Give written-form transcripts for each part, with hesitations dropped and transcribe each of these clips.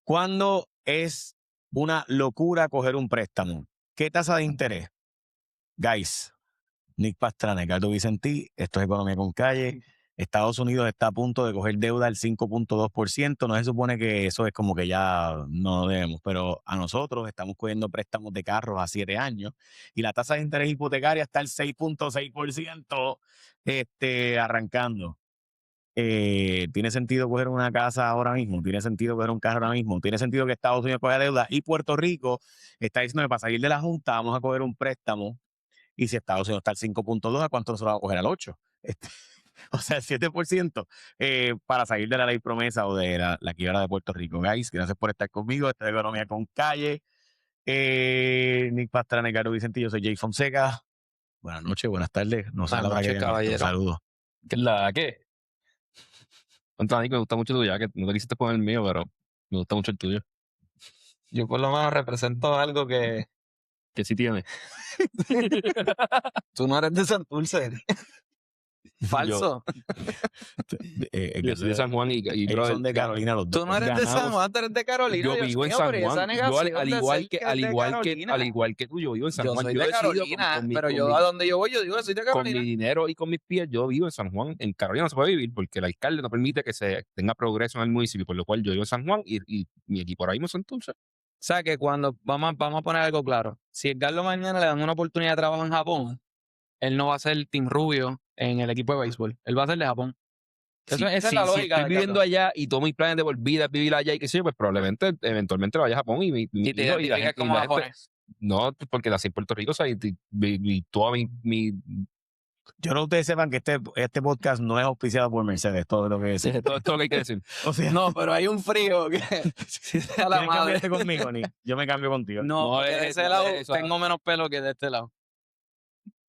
¿Cuándo es una locura coger un préstamo? ¿Qué tasa de interés? Guys, Nick Pastrana, Ricardo Vicentí, esto es Economía con Calle. Estados Unidos está a punto de coger deuda al 5.2%. No se supone que eso es como que ya no debemos, pero a nosotros estamos cogiendo préstamos de carros a 7 años y la tasa de interés hipotecaria está al 6.6%, arrancando. ¿Tiene sentido coger una casa ahora mismo? ¿Tiene sentido coger un carro ahora mismo? ¿Tiene sentido que Estados Unidos coja deuda? Y Puerto Rico está diciendo que para salir de la Junta vamos a coger un préstamo. Y si Estados Unidos está al 5.2, ¿a cuánto nosotros vamos a coger? Al 8. O sea, el 7% para salir de la ley promesa o de la quiebra de Puerto Rico. Guys, gracias por estar conmigo. Esta es Economía con Calle. Nick Pastrana, Caro Vicentillo, soy Jay Fonseca. Buenas noches, buenas tardes. No sé la hora que caballero. Saludos. ¿Qué es la qué? Contra mí me gusta mucho tu jacket. No te quisiste poner el mío, pero me gusta mucho el tuyo. Yo por lo menos represento algo que Que sí tiene. tú no eres de Santurce. Falso. Yo soy de San Juan y Ellos son de Carolina los dos. Tú no eres de San Juan, tú eres de Carolina. Yo vivo en mío, San pero esa Juan. Yo negación al de igual ser que es de Carolina. al igual que tú, yo vivo en San Yo Juan. soy Yo de decido Carolina, con mi- pero con yo mi- a donde yo voy, yo digo que soy de con Carolina. mi dinero y con mis pies, yo vivo en San Juan. En Carolina no se puede vivir porque el alcalde no permite que se tenga progreso en el municipio, por lo cual yo vivo en San Juan y mi equipo ahora mismo es Santurce. O sea que cuando vamos a poner algo claro, si el Carlos mañana le dan una oportunidad de trabajo en Japón, él no va a ser Team Rubio en el equipo de béisbol, él va a ser de Japón. Esa es la Si lógica. estoy viviendo allá y todos mis planes de por vida es vivir allá y qué sé yo, pues probablemente, eventualmente vaya a Japón y mi Y te hijo y la identificas gente- y como la gente- japonés. No, porque nací en Puerto Rico, o sea, y toda mi Yo no ustedes sepan que este podcast no es auspiciado por Mercedes, todo lo que es. todo esto lo que hay que decir. O sea, No, pero hay un frío que si sea la ¿quieres madre. cambiarte conmigo, Nick? Yo me cambio contigo. No, porque de ese no, lado eso- tengo menos pelo que de este lado.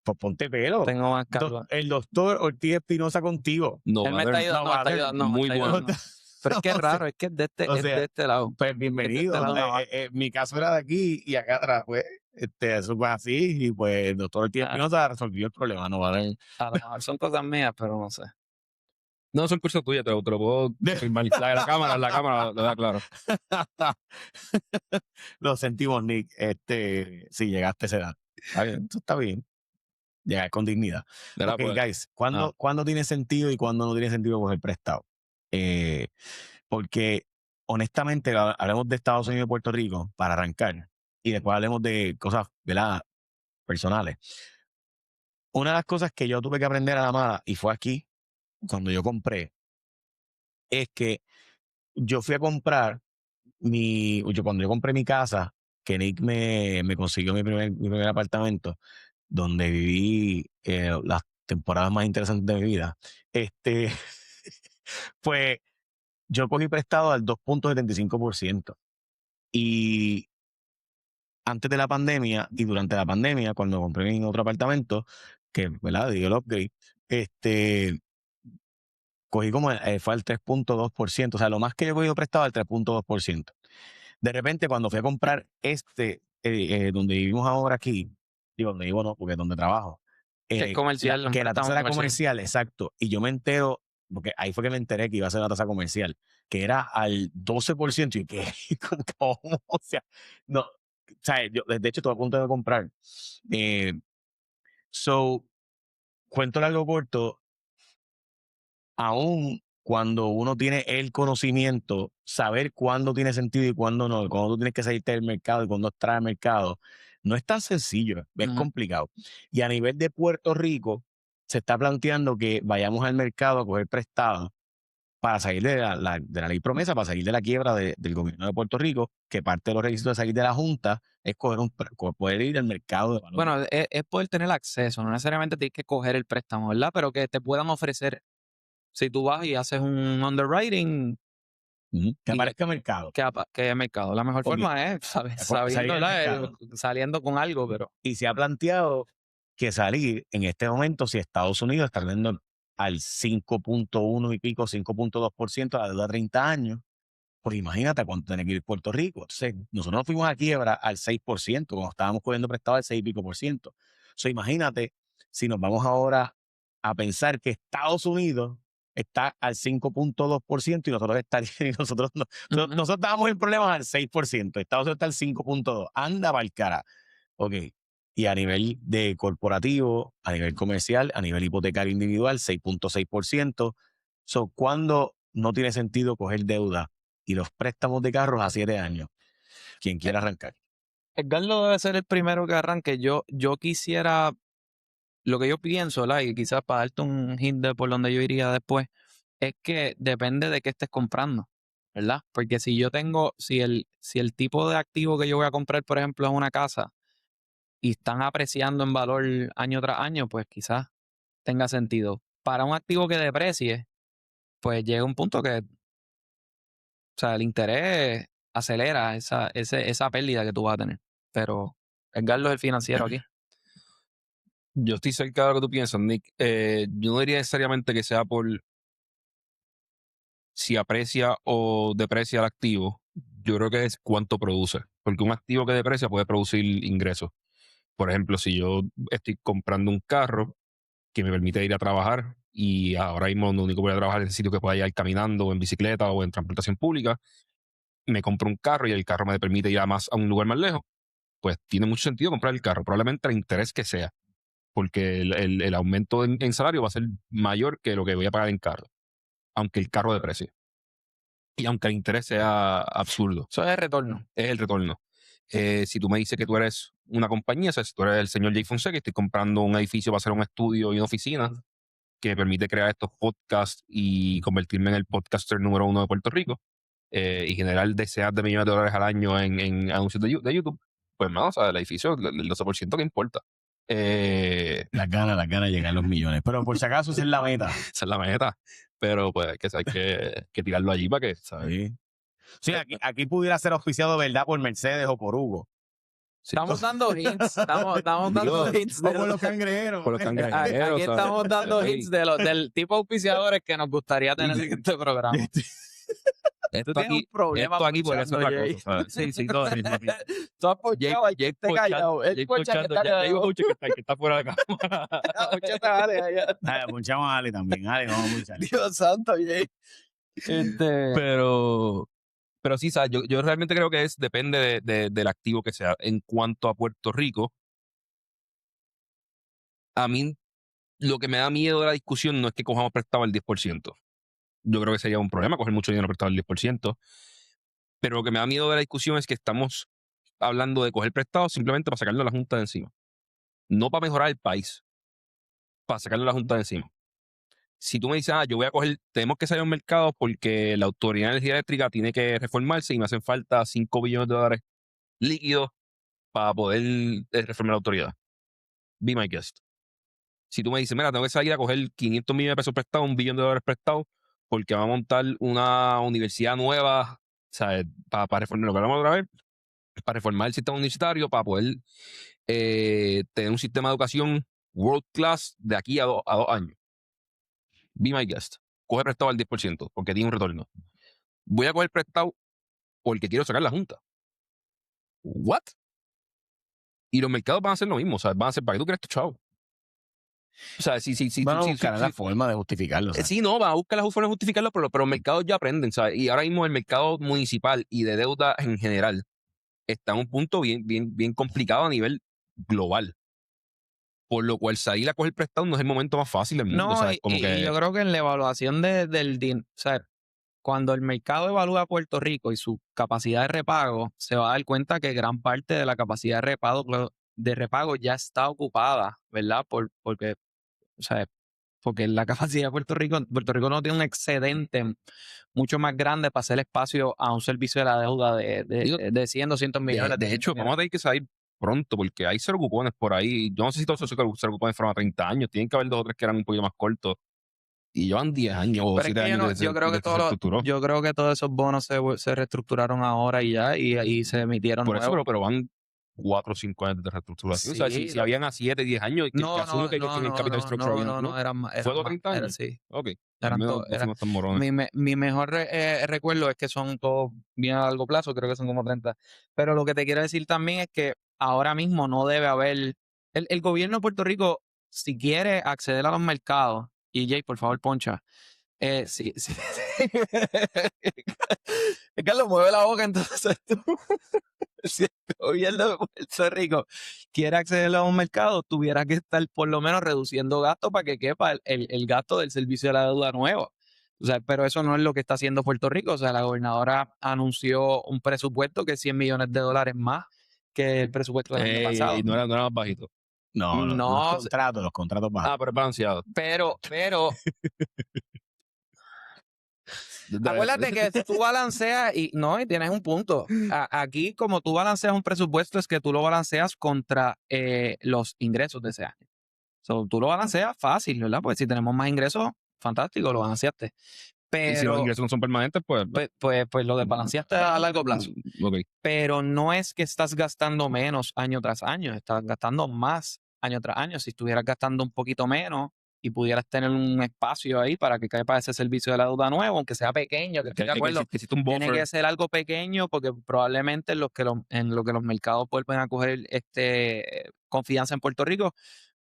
Pues ponte pelo. Tengo más calva. El doctor Ortiz Espinosa contigo. No, Él me brother, está ayudando, no, me está ayudando. muy me está bueno. ayudando. Pero es que es raro, es que es de este, o es sea, de este lado. Pues bienvenido. Este lado. Mi caso era de aquí y acá atrás, pues, eso fue así y pues el doctor Ortiz Espinosa resolvió el problema, no vale. A lo mejor son cosas mías, pero no sé. No, son cursos tuyos, te lo puedo firmar. La cámara lo da claro. Lo sentimos, Nick. Si llegaste a esa edad. Está bien, eso está bien. Llegar con dignidad. ¿Verdad? Ok, Pues, guys, ¿cuándo tiene sentido y cuándo no tiene sentido coger prestado? Porque, honestamente, hablemos de Estados Unidos y Puerto Rico para arrancar y después hablemos de cosas, ¿verdad?, personales. Una de las cosas que yo tuve que aprender a la mala, y fue aquí, cuando yo compré, es que yo fui a comprar cuando yo compré mi casa, que Nick me consiguió mi primer apartamento, donde viví las temporadas más interesantes de mi vida, pues yo cogí prestado al 2.75%. Y antes de la pandemia y durante la pandemia, cuando compré mi otro apartamento, que, ¿verdad?, dio el upgrade, cogí como, fue al 3.2%. O sea, lo más que yo he cogido prestado al 3.2%. De repente, cuando fui a comprar donde vivimos ahora aquí, digo, donde vivo no, porque es donde trabajo. Que es comercial. Que la tasa era comercial, exacto. Y yo me entero, porque ahí fue que me enteré que iba a ser una tasa comercial, que era al 12%. Y que, ¿cómo? O sea, no. O sea, yo, de hecho, estoy a punto de comprar. Cuento largo corto, aún cuando uno tiene el conocimiento, saber cuándo tiene sentido y cuándo no, cuándo tú tienes que salirte del mercado y cuándo entrar al mercado, no es tan sencillo, es complicado. Y a nivel de Puerto Rico, se está planteando que vayamos al mercado a coger prestado para salir de la ley promesa, para salir de la quiebra del gobierno de Puerto Rico, que parte de los requisitos de salir de la Junta es poder ir al mercado de valores. Bueno, es poder tener acceso, no necesariamente tienes que coger el préstamo, ¿verdad? Pero que te puedan ofrecer. Si tú vas y haces un underwriting, que aparezca mercado. Que es mercado. La mejor forma es saliendo con algo, pero. Y se ha planteado que salir en este momento, si Estados Unidos está vendiendo al 5.1 y pico, 5.2% la deuda de 30 años, pues imagínate a cuánto tiene que ir Puerto Rico. Entonces, nosotros nos fuimos a quiebra al 6%, cuando estábamos cogiendo prestado al 6 y pico por ciento. Imagínate si nos vamos ahora a pensar que Estados Unidos está al 5.2% y nosotros Ujú. nosotros estábamos en problemas al 6%. Estados Unidos está al 5.2%. Anda para el cara. Ok. Y a nivel de corporativo, a nivel comercial, a nivel hipotecario individual, 6.6%. So, ¿cuándo no tiene sentido coger deuda y los préstamos de carros a 7 años? Quien quiera arrancar. Edgardo debe ser el primero que arranque. Yo quisiera, lo que yo pienso, ¿verdad? Y quizás para darte un hint de por donde yo iría después, es que depende de qué estés comprando, ¿verdad? Porque si el tipo de activo que yo voy a comprar, por ejemplo, es una casa y están apreciando en valor año tras año, pues quizás tenga sentido. Para un activo que deprecie, pues llega un punto que, o sea, el interés acelera esa pérdida que tú vas a tener. Pero Edgardo es el financiero aquí. Yo estoy cerca de lo que tú piensas, Nick. Yo no diría necesariamente que sea por si aprecia o deprecia el activo. Yo creo que es cuánto produce. Porque un activo que deprecia puede producir ingresos. Por ejemplo, si yo estoy comprando un carro que me permite ir a trabajar y ahora mismo lo único que voy a trabajar es en sitio que pueda ir caminando o en bicicleta o en transportación pública, me compro un carro y el carro me permite ir a un lugar más lejos, pues tiene mucho sentido comprar el carro. Probablemente el interés que sea, porque el aumento en salario va a ser mayor que lo que voy a pagar en carro, aunque el carro deprecie. Y aunque el interés sea absurdo, Eso es el retorno. es el retorno. Si tú me dices que tú eres una compañía, o sea, si tú eres el señor Jay Fonseca y estoy comprando un edificio para hacer un estudio y una oficina que me permite crear estos podcasts y convertirme en el podcaster número 1 de Puerto Rico y generar decenas de millones de dólares al año en anuncios de YouTube, pues no, o sea, el edificio, el 12% que importa. Las ganas de llegar a los millones. Pero por si acaso, esa es la meta. Esa es la meta. Pero pues hay que tirarlo allí para que, ¿sabes? Sí. Sí, aquí pudiera ser auspiciado, ¿verdad? Por Mercedes o por Hugo. Sí. Estamos dando hints. Estamos dando hints. O por los cangrejeros. Por los cangrejeros. Aquí ¿sabes? estamos dando Sí. hints del tipo de auspiciadores que nos gustaría tener en este programa. Esto Tú tienes un problema esto aquí podría ser ponchando, otra Jay. cosa. ¿sabes? Sí, sí, todo es Tú has ponchado, Jay esté callado. Él poncha que está callado. que está fuera de cámara. Ponchate a Ale allá. Dale, ponchamos a Ale también. Ale, vamos a ponchar. Dios santo, Jay. Pero sí, ¿sabes? Yo realmente creo que depende del activo que sea. En cuanto a Puerto Rico, a mí lo que me da miedo de la discusión no es que cojamos prestado el 10%. Yo creo que sería un problema coger mucho dinero prestado el 10%. Pero lo que me da miedo de la discusión es que estamos hablando de coger prestado simplemente para sacarlo a la Junta de encima. No para mejorar el país, para sacarlo a la Junta de encima. Si tú me dices, yo voy a coger, tenemos que salir a un mercado porque la Autoridad de Energía Eléctrica tiene que reformarse y me hacen falta 5 billones de dólares líquidos para poder reformar la autoridad. Be my guest. Si tú me dices, mira, tengo que salir a coger 500 millones de pesos prestados, $1 billón prestados, porque va a montar una universidad nueva, ¿sabes? Para reformar lo que hablamos otra vez, para reformar el sistema universitario, para poder tener un sistema de educación world class de aquí a 2 años. Be my guest. Coge prestado al 10%, porque tiene un retorno. Voy a coger prestado porque quiero sacar la Junta. ¿What? Y los mercados van a hacer lo mismo, ¿sabes? Van a hacer, ¿para qué tú quieres tu chavo? O sea, Van a buscar la forma de justificarlo. ¿sabes? Sí, no, van a buscar las formas de justificarlo, pero los mercados ya aprenden, ¿sabes? Y ahora mismo el mercado municipal y de deuda en general está en un punto bien complicado a nivel global. Por lo cual salir a coger prestado no es el momento más fácil del mundo. No, ¿sabes? Como y que yo creo que en la evaluación del dinero, o sea, cuando el mercado evalúa a Puerto Rico y su capacidad de repago, se va a dar cuenta que gran parte de la capacidad de repago ya está ocupada, ¿verdad? Porque, o sea, porque la capacidad de Puerto Rico no tiene un excedente mucho más grande para hacer espacio a un servicio de la deuda de 100, 200 millones. de hecho, vamos a tener que salir pronto porque hay cero cupones por ahí. Yo no sé si todos esos cero cupones fueron a 30 años. Tienen que haber 2 o 3 que eran un poquito más cortos. Y llevan 10 años o Pero es 7 que años yo creo que yo creo que todos esos bonos se reestructuraron ahora y ya, y se emitieron Por eso, nuevos. pero van 4 o 5 años de reestructuración. O sea, Sí, si habían a 7, 10 años, que asumo que en el capital structure habían, no, eran más. ¿Fue 30 años? Sí. Ok. Eran Al menos todos- no fuimos tan morones. Mi mejor recuerdo es que son todos bien a largo plazo, creo que son como 30. Pero lo que te quiero decir también es que ahora mismo no debe haber. El gobierno de Puerto Rico, si quiere acceder a los mercados, y Jay, por favor, poncha, Sí. Carlos, mueve la boca, entonces tú. Si el gobierno de Puerto Rico quiere acceder a un mercado, tuviera que estar por lo menos reduciendo gastos para que quepa el gasto del servicio de la deuda nuevo. O sea, pero eso no es lo que está haciendo Puerto Rico. O sea, la gobernadora anunció un presupuesto que es $100 millones más que el presupuesto del año pasado. Y no era más bajito. No, No, los contratos bajos. Pero es balanceado. pero acuérdate que tú balanceas y tienes un punto. Aquí, como tú balanceas un presupuesto, es que tú lo balanceas contra los ingresos de ese año. So, tú lo balanceas fácil, ¿verdad? Pues si tenemos más ingresos, fantástico, lo balanceaste. Pero, y si los ingresos no son permanentes, pues lo desbalanceaste a largo plazo. Okay. Pero no es que estás gastando menos año tras año, estás gastando más año tras año. Si estuvieras gastando un poquito menos y pudieras tener un espacio ahí para que quepa ese servicio de la deuda nuevo, aunque sea pequeño, que estoy de acuerdo, que existe un buffer. tiene que ser algo pequeño porque probablemente en lo que los mercados vuelven a coger confianza en Puerto Rico,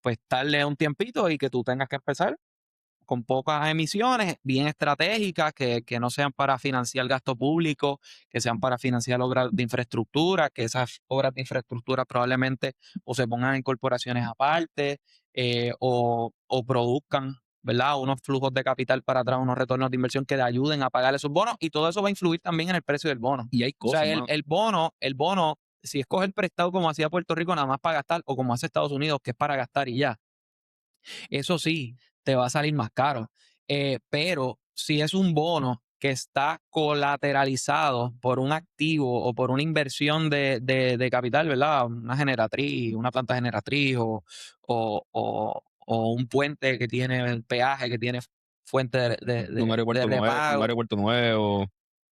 pues darle un tiempito y que tú tengas que empezar con pocas emisiones bien estratégicas que no sean para financiar gasto público, que sean para financiar obras de infraestructura, que esas obras de infraestructura probablemente o se pongan en corporaciones aparte o produzcan, ¿verdad? Unos flujos de capital para atrás, unos retornos de inversión que le ayuden a pagar esos bonos y todo eso va a influir también en el precio del bono. Y hay cosas, o sea, el bono, si es coger prestado como hacía Puerto Rico nada más para gastar o como hace Estados Unidos que es para gastar y ya. Eso sí, te va a salir más caro. Pero si es un bono que está colateralizado por un activo o por una inversión de capital, ¿verdad? Una generatriz, una planta generatriz o un puente que tiene el peaje, que tiene fuente un aeropuerto nuevo.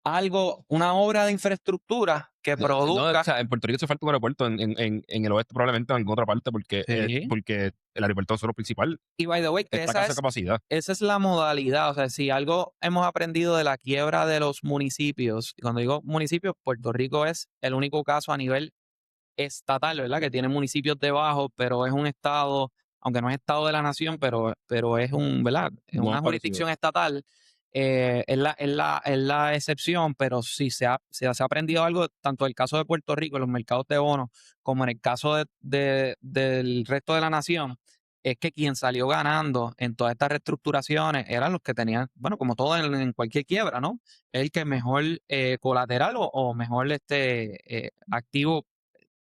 Algo, una obra de infraestructura que produzca. O sea, en Puerto Rico se falta un aeropuerto, en el oeste probablemente en otra parte, porque el aeropuerto es lo principal. Y by the way, que capacidad. Esa es la modalidad. O sea, si algo hemos aprendido de la quiebra de los municipios, y cuando digo municipios, Puerto Rico es el único caso a nivel estatal, ¿verdad? Que tiene municipios debajo, pero es un estado, aunque no es estado de la nación, pero es un, ¿verdad? Es una jurisdicción estatal. Es la excepción, pero sí se ha aprendido algo, tanto en el caso de Puerto Rico, en los mercados de bonos, como en el caso del resto de la nación, es que quien salió ganando en todas estas reestructuraciones eran los que tenían, bueno, como todo en cualquier quiebra, ¿no? El que mejor colateral o mejor activo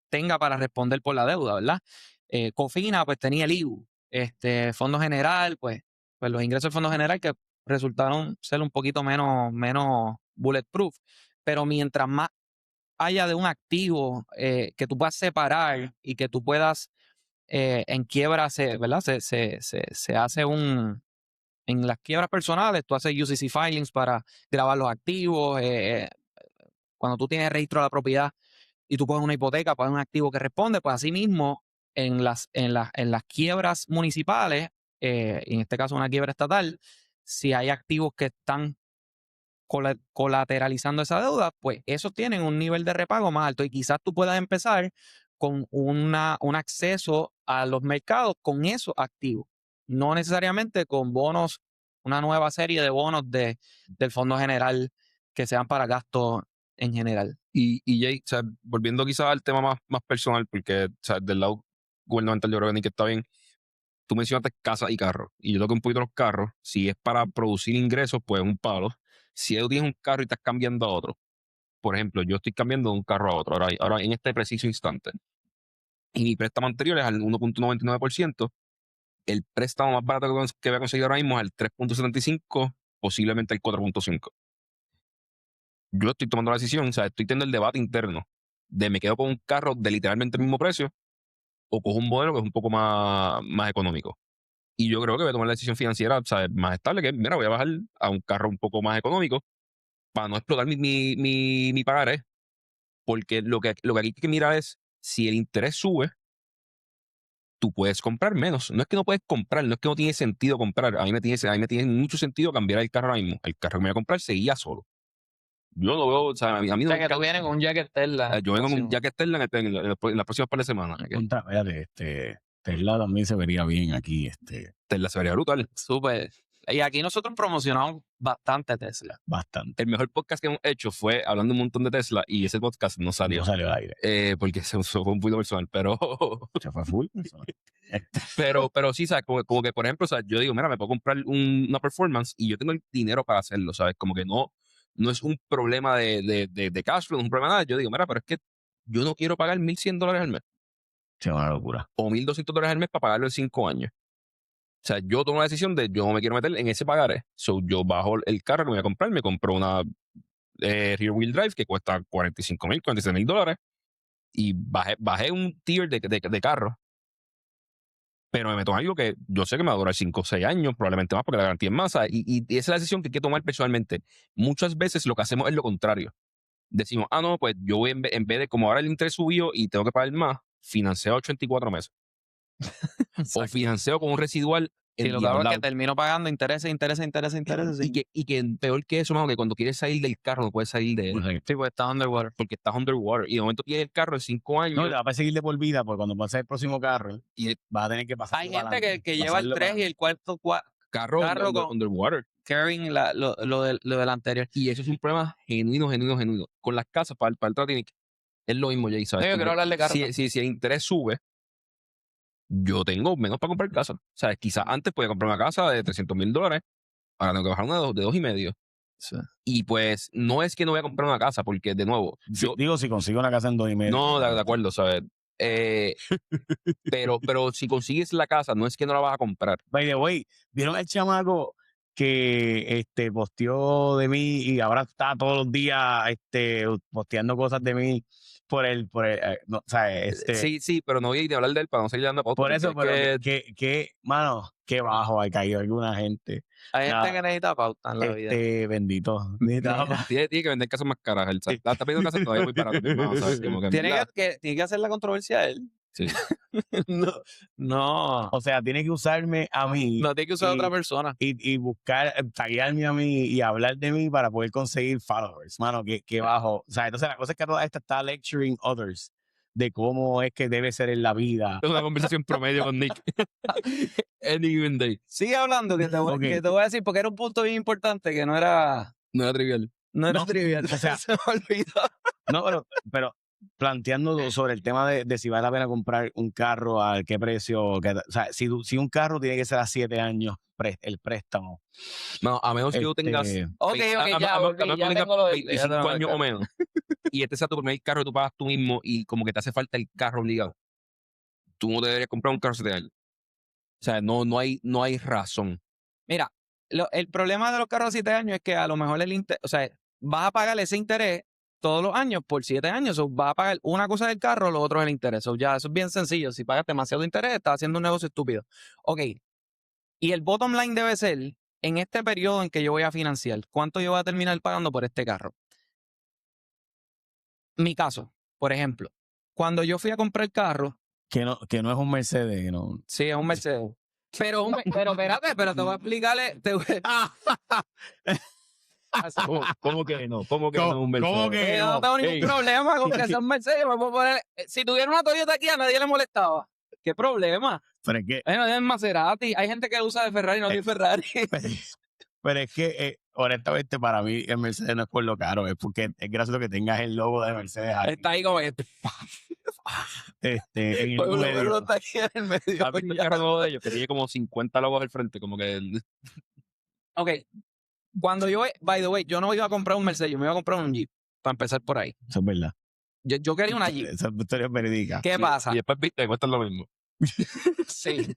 tenga para responder por la deuda, ¿verdad? Cofina, pues tenía el IBU. Fondo General, pues los ingresos del Fondo General que resultaron ser un poquito menos bulletproof. Pero mientras más haya de un activo que tú puedas separar y que tú puedas en quiebra, ¿verdad? Se hace en las quiebras personales, tú haces UCC filings para grabar los activos. Cuando tú tienes registro de la propiedad y tú pones una hipoteca para un activo que responde, pues así mismo en las quiebras municipales, en este caso una quiebra estatal, si hay activos que están colateralizando esa deuda, pues esos tienen un nivel de repago más alto y quizás tú puedas empezar con un acceso a los mercados con esos activos, no necesariamente con bonos, una nueva serie de bonos del Fondo General que sean para gastos en general. Y Jay, o sea, volviendo quizás al tema más personal, porque o sea, del lado gubernamental yo creo que ni que está bien. Tú mencionaste casa y carro, y yo toco un poquito los carros. Si es para producir ingresos, pues un palo. Si tú tienes un carro y estás cambiando a otro, por ejemplo, yo estoy cambiando de un carro a otro ahora en este preciso instante, y mi préstamo anterior es al 1.99%, el préstamo más barato que voy a conseguir ahora mismo es al 3.75%, posiblemente al 4.5%. Yo estoy tomando la decisión, o sea, estoy teniendo el debate interno de me quedo con un carro de literalmente el mismo precio o cojo un modelo que es un poco más económico. Y yo creo que voy a tomar la decisión financiera, ¿sabes?, más estable, que mira, voy a bajar a un carro un poco más económico para no explotar mi pagaré. Porque lo que aquí hay que mirar es, si el interés sube, tú puedes comprar menos. No es que no puedes comprar, no es que no tiene sentido comprar. A mí me tiene mucho sentido cambiar el carro ahora mismo. El carro que me voy a comprar seguía solo. Yo no veo, o sea, a mí no. O sea, que tú vienes con un jacket Tesla. Yo vengo con un jacket Tesla en las próximas par de semanas. Tesla también se vería bien aquí. Tesla se vería brutal. Súper. Y aquí nosotros promocionamos bastante Tesla. Bastante. El mejor podcast que hemos hecho fue hablando un montón de Tesla y ese podcast no salió. No salió al aire. Porque se fue un poquito personal, pero... Se fue full. pero sí, ¿sabes? Como que, por ejemplo, o sea, yo digo, mira, me puedo comprar una performance y yo tengo el dinero para hacerlo, ¿sabes? Como que no es un problema de cash flow, no es un problema de nada. Yo digo, mira, pero es que yo no quiero pagar $1,100 al mes Sí, una locura. o $1,200 al mes para pagarlo en 5 años. O sea, yo tomo la decisión de yo no me quiero meter en ese pagaré. So, yo bajo el carro que me voy a comprar, me compro una rear wheel drive que cuesta $45,000, $46,000 y bajé un tier de carro. Pero me meto en algo que yo sé que me va a durar 5 o 6 años, probablemente más, porque la garantía es más. ¿Sabes? Y esa es la decisión que hay que tomar personalmente. Muchas veces lo que hacemos es lo contrario. Decimos, no, pues yo voy en vez de, como ahora el interés subió y tengo que pagar más, financio 84 meses. O financio con un residual. Y lo que hago es que termino pagando intereses. Y que peor que eso, mano, que cuando quieres salir del carro no puedes salir de él. Sí, pues está underwater. Porque estás underwater. Y de momento tienes el carro de 5 años. No, te va a perseguir de por vida, porque cuando pase el próximo carro, y vas a tener que pasar. Hay gente que lleva el 3 y el cuarto carro con underwater. Carrying lo del anterior. Y eso es un problema genuino. Con las casas, para el Tratinic, es lo mismo, Jay, ¿sabes? Yo quiero hablar de carro. Si el interés sube, yo tengo menos para comprar casa. O sea, quizás antes podía comprar una casa de $300,000, ahora tengo que bajar una de 2.5. Sí. Y pues no es que no voy a comprar una casa, porque de nuevo, Digo, si consigo una casa en 2.5. no, de acuerdo, ¿sabes? Pero si consigues la casa, no es que no la vas a comprar. By the way, ¿vieron el chamaco que posteó de mí y ahora está todos los días posteando cosas de mí no, o sea, Sí, pero no voy a ir a hablar de él para no seguir dando pautas. por eso, pero mano, qué bajo ha caído alguna gente. Hay gente que necesita pauta en la vida. Bendito. Tiene que vender casas más caras. Él está pidiendo casas todavía muy baratas. ¿Sabes? Como que, Tiene que hacer la controversia a él. Sí. No. O sea, tiene que usarme a mí. No tiene que usar a otra persona. Y buscar, taguearme a mí y hablar de mí para poder conseguir followers. Mano, que bajo. O sea, entonces la cosa es que toda esta está lecturing others de cómo es que debe ser en la vida. Es una conversación promedio con Nick. Any given day. Sigue hablando que te voy a decir, porque era un punto bien importante que no era trivial. No era trivial. O sea, se me olvidó. No, pero planteando sobre el tema de si vale la pena comprar un carro, a qué precio, o sea, si un carro tiene que ser a 7 años el préstamo. No, a menos que tú tengas... Ok, ya tengo lo de 25 años o menos. Y este sea tu primer carro que tú pagas tú mismo y como que te hace falta el carro obligado. Tú no deberías comprar un carro de 7 años. O sea, no hay razón. Mira, el problema de los carros de 7 años es que a lo mejor o sea, vas a pagar ese interés todos los años por 7 años. O vas a pagar una cosa del carro, lo otro es el interés. Ya, eso es bien sencillo. Si pagas demasiado interés, estás haciendo un negocio estúpido. Ok. Y el bottom line debe ser, en este periodo en que yo voy a financiar, ¿cuánto yo voy a terminar pagando por este carro? Mi caso, por ejemplo, cuando yo fui a comprar el carro... Que no es un Mercedes, ¿no? Sí, es un Mercedes. Pero espérate, pero te voy a explicarle... ¿Cómo que no? ¿Cómo que no es un Mercedes? ¿Cómo que no tengo ningún problema con que sea un Mercedes. Me puedo poner, si tuviera una Toyota aquí, a nadie le molestaba. ¿Qué problema? Pero es que... Bueno, es Maserati. Hay gente que usa de Ferrari y no tiene Ferrari. Pero es que, honestamente, para mí el Mercedes no es por lo caro, es porque es gracioso que tengas el logo de Mercedes ahí. Está ahí como en el medio. Está aquí en el medio. ¿Has visto el carro nuevo de ellos? Que tiene como 50 logos al frente, como que... Ok. Cuando yo, by the way, yo no iba a comprar un Mercedes, yo me iba a comprar un Jeep, para empezar por ahí. Eso es verdad. Yo quería una Jeep. Esa historia es verídica. ¿Qué pasa? Y después viste, cuesta lo mismo. Sí.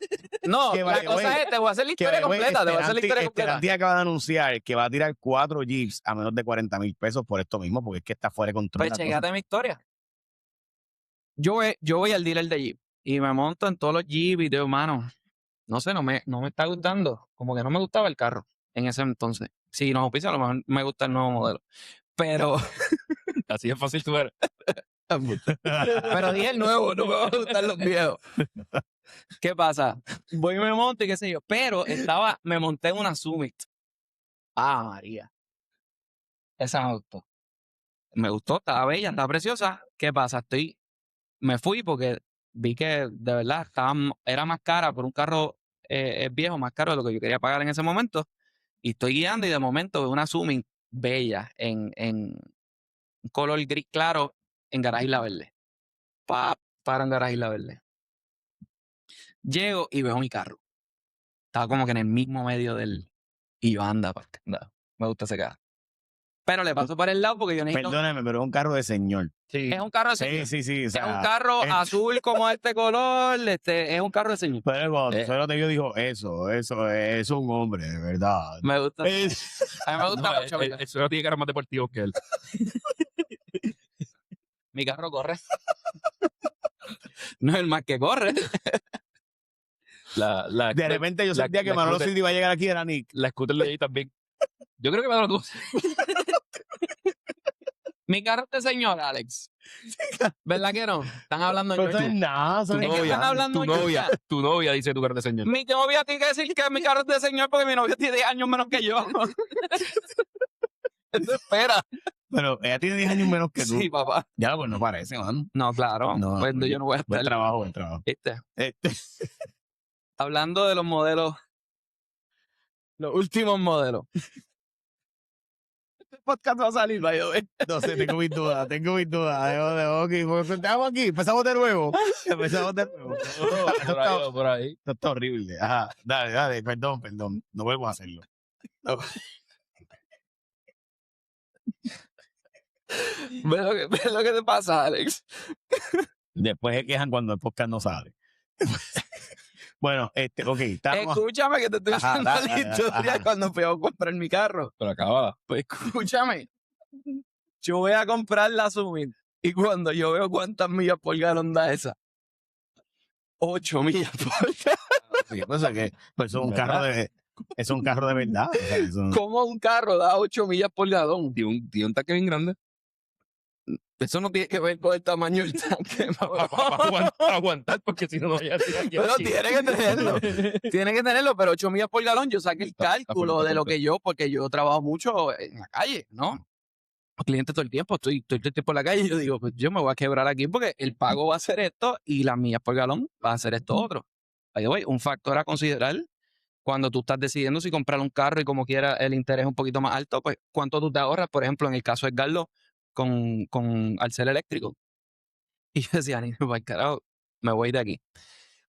No, la cosa es, te voy a hacer la historia completa. Te voy a hacer la historia completa. Stellantis acaba de anunciar que va a tirar 4 Jeeps a menos de $40,000 por esto mismo, porque es que está fuera de control. Pues chécate mi historia. Yo voy al dealer de Jeep y me monto en todos los Jeeps y digo, mano, no sé, no me está gustando. Como que no me gustaba el carro en ese entonces. Si nos auspicia, a lo mejor me gusta el nuevo modelo. Pero... Así es fácil tú ver. Pero dije el nuevo, no me van a gustar los viejos. ¿Qué pasa? Voy y me monto y qué sé yo. Pero me monté en una Summit. Ah, María. Esa me gustó. Me gustó, estaba bella, estaba preciosa. ¿Qué pasa? Me fui porque vi que de verdad era más cara por un carro viejo, más caro de lo que yo quería pagar en ese momento. Y estoy guiando y de momento veo una Zooming bella en color gris claro en Garaje Isla Verde. Para en Garaje Isla Verde. Llego y veo mi carro. Estaba como que en el mismo medio del... Y yo, anda, me gusta ese carro. Pero le paso para el lado porque yo necesito... Perdóname, pero es un carro de señor. Sí. Es un carro de Sí, señor. sí, sí. O Es sea, un carro es- azul como este color. Es un carro de señor. Pero cuando Suero te vio, dijo, eso es un hombre, de verdad. Me gusta. Es- A mí me gusta No, mucho. el suelo tiene que ser más deportivo que él. Mi carro corre. No es el más que corre. De repente yo sentía que la Manolo scooter- City iba a llegar aquí, era Nick. La scooter de ahí también. Yo creo que Manolo tuvo. Mi carro es de señor, Alex. ¿Verdad que no? Están hablando Pero en eso es nada, eso Es es que están nada. hablando Tu yo novia, ya. tu novia dice tu carro de señor. Mi novia tiene que decir que mi carro es de señor porque mi novia tiene 10 años menos que yo. Eso espera. Pero ella tiene 10 años menos que tú. Sí, papá. Ya, pues no parece, man. No, claro. No, Pues yo no voy a Buen estar. trabajo, buen trabajo. ¿Viste? Este, Hablando de los modelos. Los últimos modelos. Este podcast va a salir, by the way. no sé, tengo mis dudas. Ok, pues estamos aquí, empezamos de nuevo. Por ahí, por ahí. Esto está horrible. Ajá, dale, perdón. No vuelvo a hacerlo. No. ¿Ves lo que te pasa, Alex? Después se quejan cuando el podcast no sale. Bueno, ok, estábamos... Escúchame que te estoy Ajá, haciendo dale, la historia ajá. cuando fui a comprar mi carro. Pero acabada. Pues escúchame. Yo voy a comprar la Summit y cuando yo veo cuántas millas por galón da esa. 8 millas por galón. Sí, pues, es que, pues, es un carro de... Es un carro de verdad. O sea, eso- ¿Cómo un carro da 8 millas por galón? Tiene un tanque bien grande. Eso no tiene que ver con el tamaño del tanque. Para aguantar, porque si no, no voy a decir aquí. Pero tiene que tenerlo. Tiene que tenerlo, pero 8 millas por galón, yo saqué el cálculo de lo que yo, porque yo trabajo mucho en la calle, ¿no? Los clientes todo el tiempo, estoy todo el tiempo en la calle y yo digo, pues yo me voy a quebrar aquí porque el pago va a ser esto y las millas por galón va a ser esto otro. Ahí voy, un factor a considerar cuando tú estás decidiendo si comprar un carro y como quiera el interés es un poquito más alto, pues cuánto tú te ahorras, por ejemplo, en el caso de Edgardo, con al ser eléctrico. Y yo decía, ni para el carajo, me voy de aquí.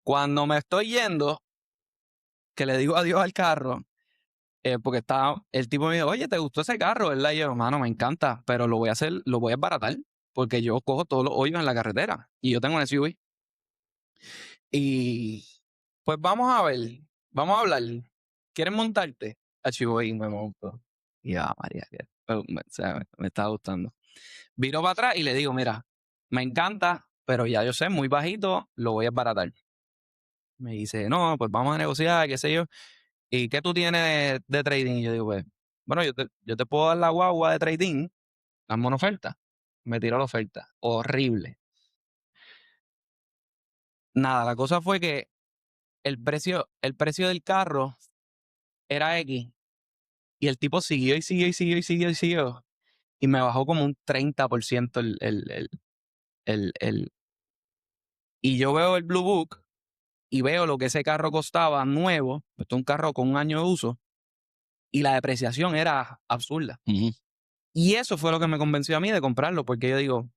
Cuando me estoy yendo, que le digo adiós al carro, porque el tipo me dijo, oye, ¿te gustó ese carro? ¿Verdad? Y yo, hermano, me encanta, pero lo voy a desbaratar, porque yo cojo todos los hoyos en la carretera y yo tengo un SUV. Y pues vamos a ver, vamos a hablar. ¿Quieres montarte? Archivo y me monto. Y ya, María, me está gustando. Viro para atrás y le digo, mira, me encanta, pero ya yo sé, muy bajito, lo voy a desbaratar. Me dice, no, pues vamos a negociar, qué sé yo. ¿Y qué tú tienes de trading? Y yo digo, pues, bueno, yo te puedo dar la guagua de trading, dame una oferta. Me tiró la oferta. Horrible. Nada, la cosa fue que el precio del carro era X. Y el tipo siguió y siguió y siguió y siguió y siguió. Y me bajó como un 30% Y yo veo el Blue Book y veo lo que ese carro costaba nuevo. Esto es un carro con 1 año de uso. Y la depreciación era absurda. Y eso fue lo que me convenció a mí de comprarlo, porque yo digo,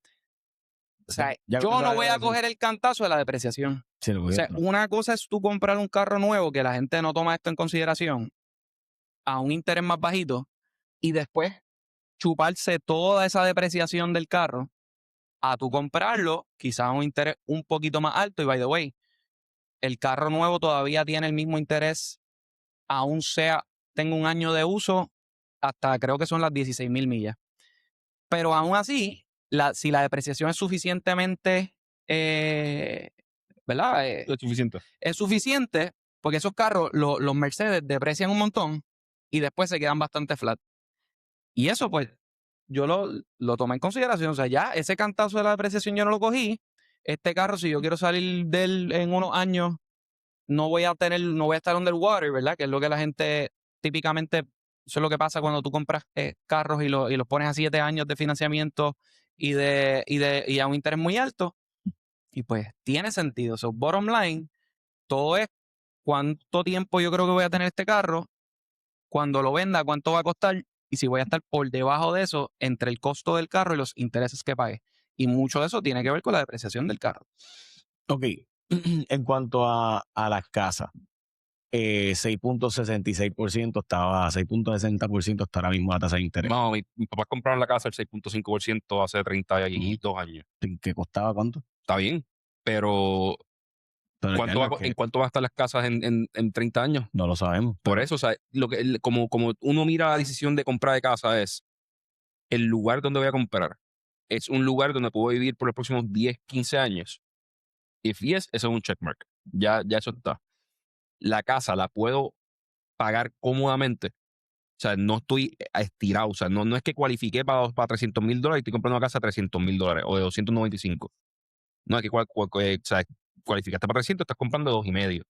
o sea, Ya yo empezaba no voy a a decir- coger el cantazo de la depreciación. Sí, lo O sea, una cosa es tú comprar un carro nuevo, que la gente no toma esto en consideración, a un interés más bajito, y después chuparse toda esa depreciación del carro, a tú comprarlo, quizás a un interés un poquito más alto, y by the way, el carro nuevo todavía tiene el mismo interés, aún sea, tengo 1 año de uso, hasta creo que son las 16,000 millas. Pero aún así, si la depreciación es suficientemente, ¿verdad? Es suficiente. Es suficiente, porque esos carros, los Mercedes, deprecian un montón y después se quedan bastante flat. Y eso, pues, yo lo tomé en consideración. O sea, ya ese cantazo de la depreciación yo no lo cogí. Este carro, si yo quiero salir de él en unos años, no voy a estar underwater, ¿verdad? Que es lo que la gente típicamente, eso es lo que pasa cuando tú compras carros y los pones a 7 años de financiamiento y a un interés muy alto. Y pues tiene sentido. So, bottom line, todo es cuánto tiempo yo creo que voy a tener este carro, cuando lo venda, cuánto va a costar y si voy a estar por debajo de eso entre el costo del carro y los intereses que pague. Y mucho de eso tiene que ver con la depreciación del carro. Ok, en cuanto a las casas, 6.66% estaba, 6.60% está ahora mismo la tasa de interés. No, mi papá compraron la casa al 6.5% hace 32 años. ¿Que costaba cuánto? Está bien, pero Pero ¿en cuánto van a estar las casas en 30 años? no lo sabemos. Por eso, o sea, como uno mira la decisión de comprar de casa es el lugar donde voy a comprar. Es un lugar donde puedo vivir por los próximos 10, 15 años. If yes, eso es un checkmark. Ya eso está. La casa la puedo pagar cómodamente. O sea, no estoy estirado. O sea, no es que cualifiqué para $300,000 y estoy comprando una casa de $300,000 o de 295. No es que o sea, cualificaste para 300, estás comprando 2,5.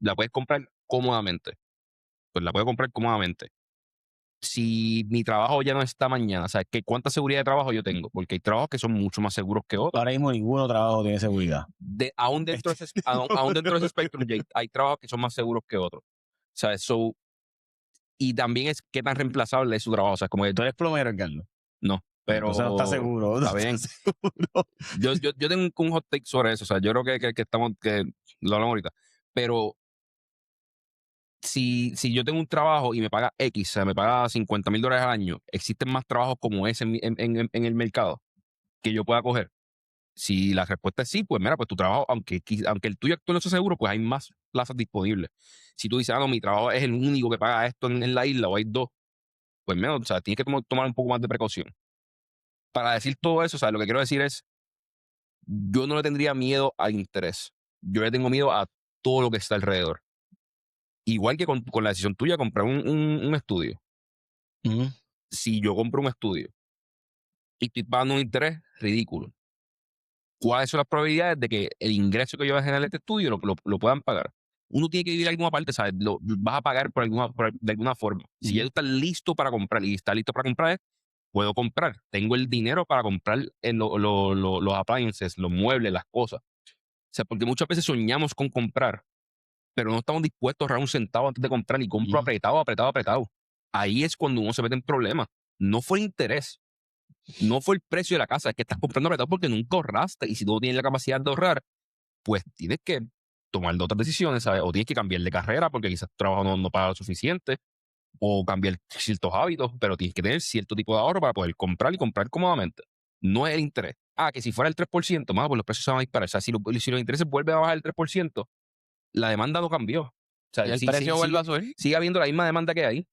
La puedes comprar cómodamente. Pues la puedo comprar cómodamente. Si mi trabajo ya no está mañana, o sea, ¿cuánta seguridad de trabajo yo tengo? Porque hay trabajos que son mucho más seguros que otros. Ahora mismo ninguno trabajo tiene seguridad. Aún dentro de ese espectro, hay trabajos que son más seguros que otros. O sea, y también es qué tan reemplazable es su trabajo. O sea, como que ¿Tú eres plomero, Carlos? no, pero Entonces no estás seguro. Está bien. Yo tengo un hot take sobre eso. O sea, yo creo que lo hablamos ahorita. Pero si yo tengo un trabajo y me paga X, o sea, me paga $50,000 al año, existen más trabajos como ese en el mercado que yo pueda coger. Si la respuesta es sí, pues mira, pues tu trabajo, aunque el tuyo actual no sea seguro, pues hay más plazas disponibles. Si tú dices, no, mi trabajo es el único que paga esto en la isla o hay dos, pues mira, o sea, tienes que tomar un poco más de precaución. Para decir todo eso, o sea, lo que quiero decir es, yo no le tendría miedo al interés. Yo le tengo miedo a todo lo que está alrededor. Igual que con la decisión tuya de comprar un estudio. Si yo compro un estudio y estoy pagando un interés ridículo, ¿cuáles son las probabilidades de que el ingreso que yo voy a generar de este estudio lo puedan pagar? Uno tiene que vivir en alguna parte, ¿sabes? Lo vas a pagar de alguna forma. Si ya tú estás listo para comprar y estás listo para comprar, puedo comprar. Tengo el dinero para comprar los appliances, los muebles, las cosas. O sea, porque muchas veces soñamos con comprar, pero no estamos dispuestos a ahorrar un centavo antes de comprar y compro apretado. Ahí es cuando uno se mete en problemas. No fue el interés, no fue el precio de la casa, es que estás comprando apretado porque nunca ahorraste. Y si tú no tienes la capacidad de ahorrar, pues tienes que tomar otras decisiones, ¿sabes? O tienes que cambiar de carrera porque quizás tu trabajo no paga lo suficiente, o cambiar ciertos hábitos, pero tienes que tener cierto tipo de ahorro para poder comprar y comprar cómodamente. No es el interés. Que si fuera el 3%, más, pues los precios se van a disparar. O sea, si los intereses vuelven a bajar el 3%, la demanda no cambió. O sea, Y el precio vuelve a subir. sigue habiendo la misma demanda que hay.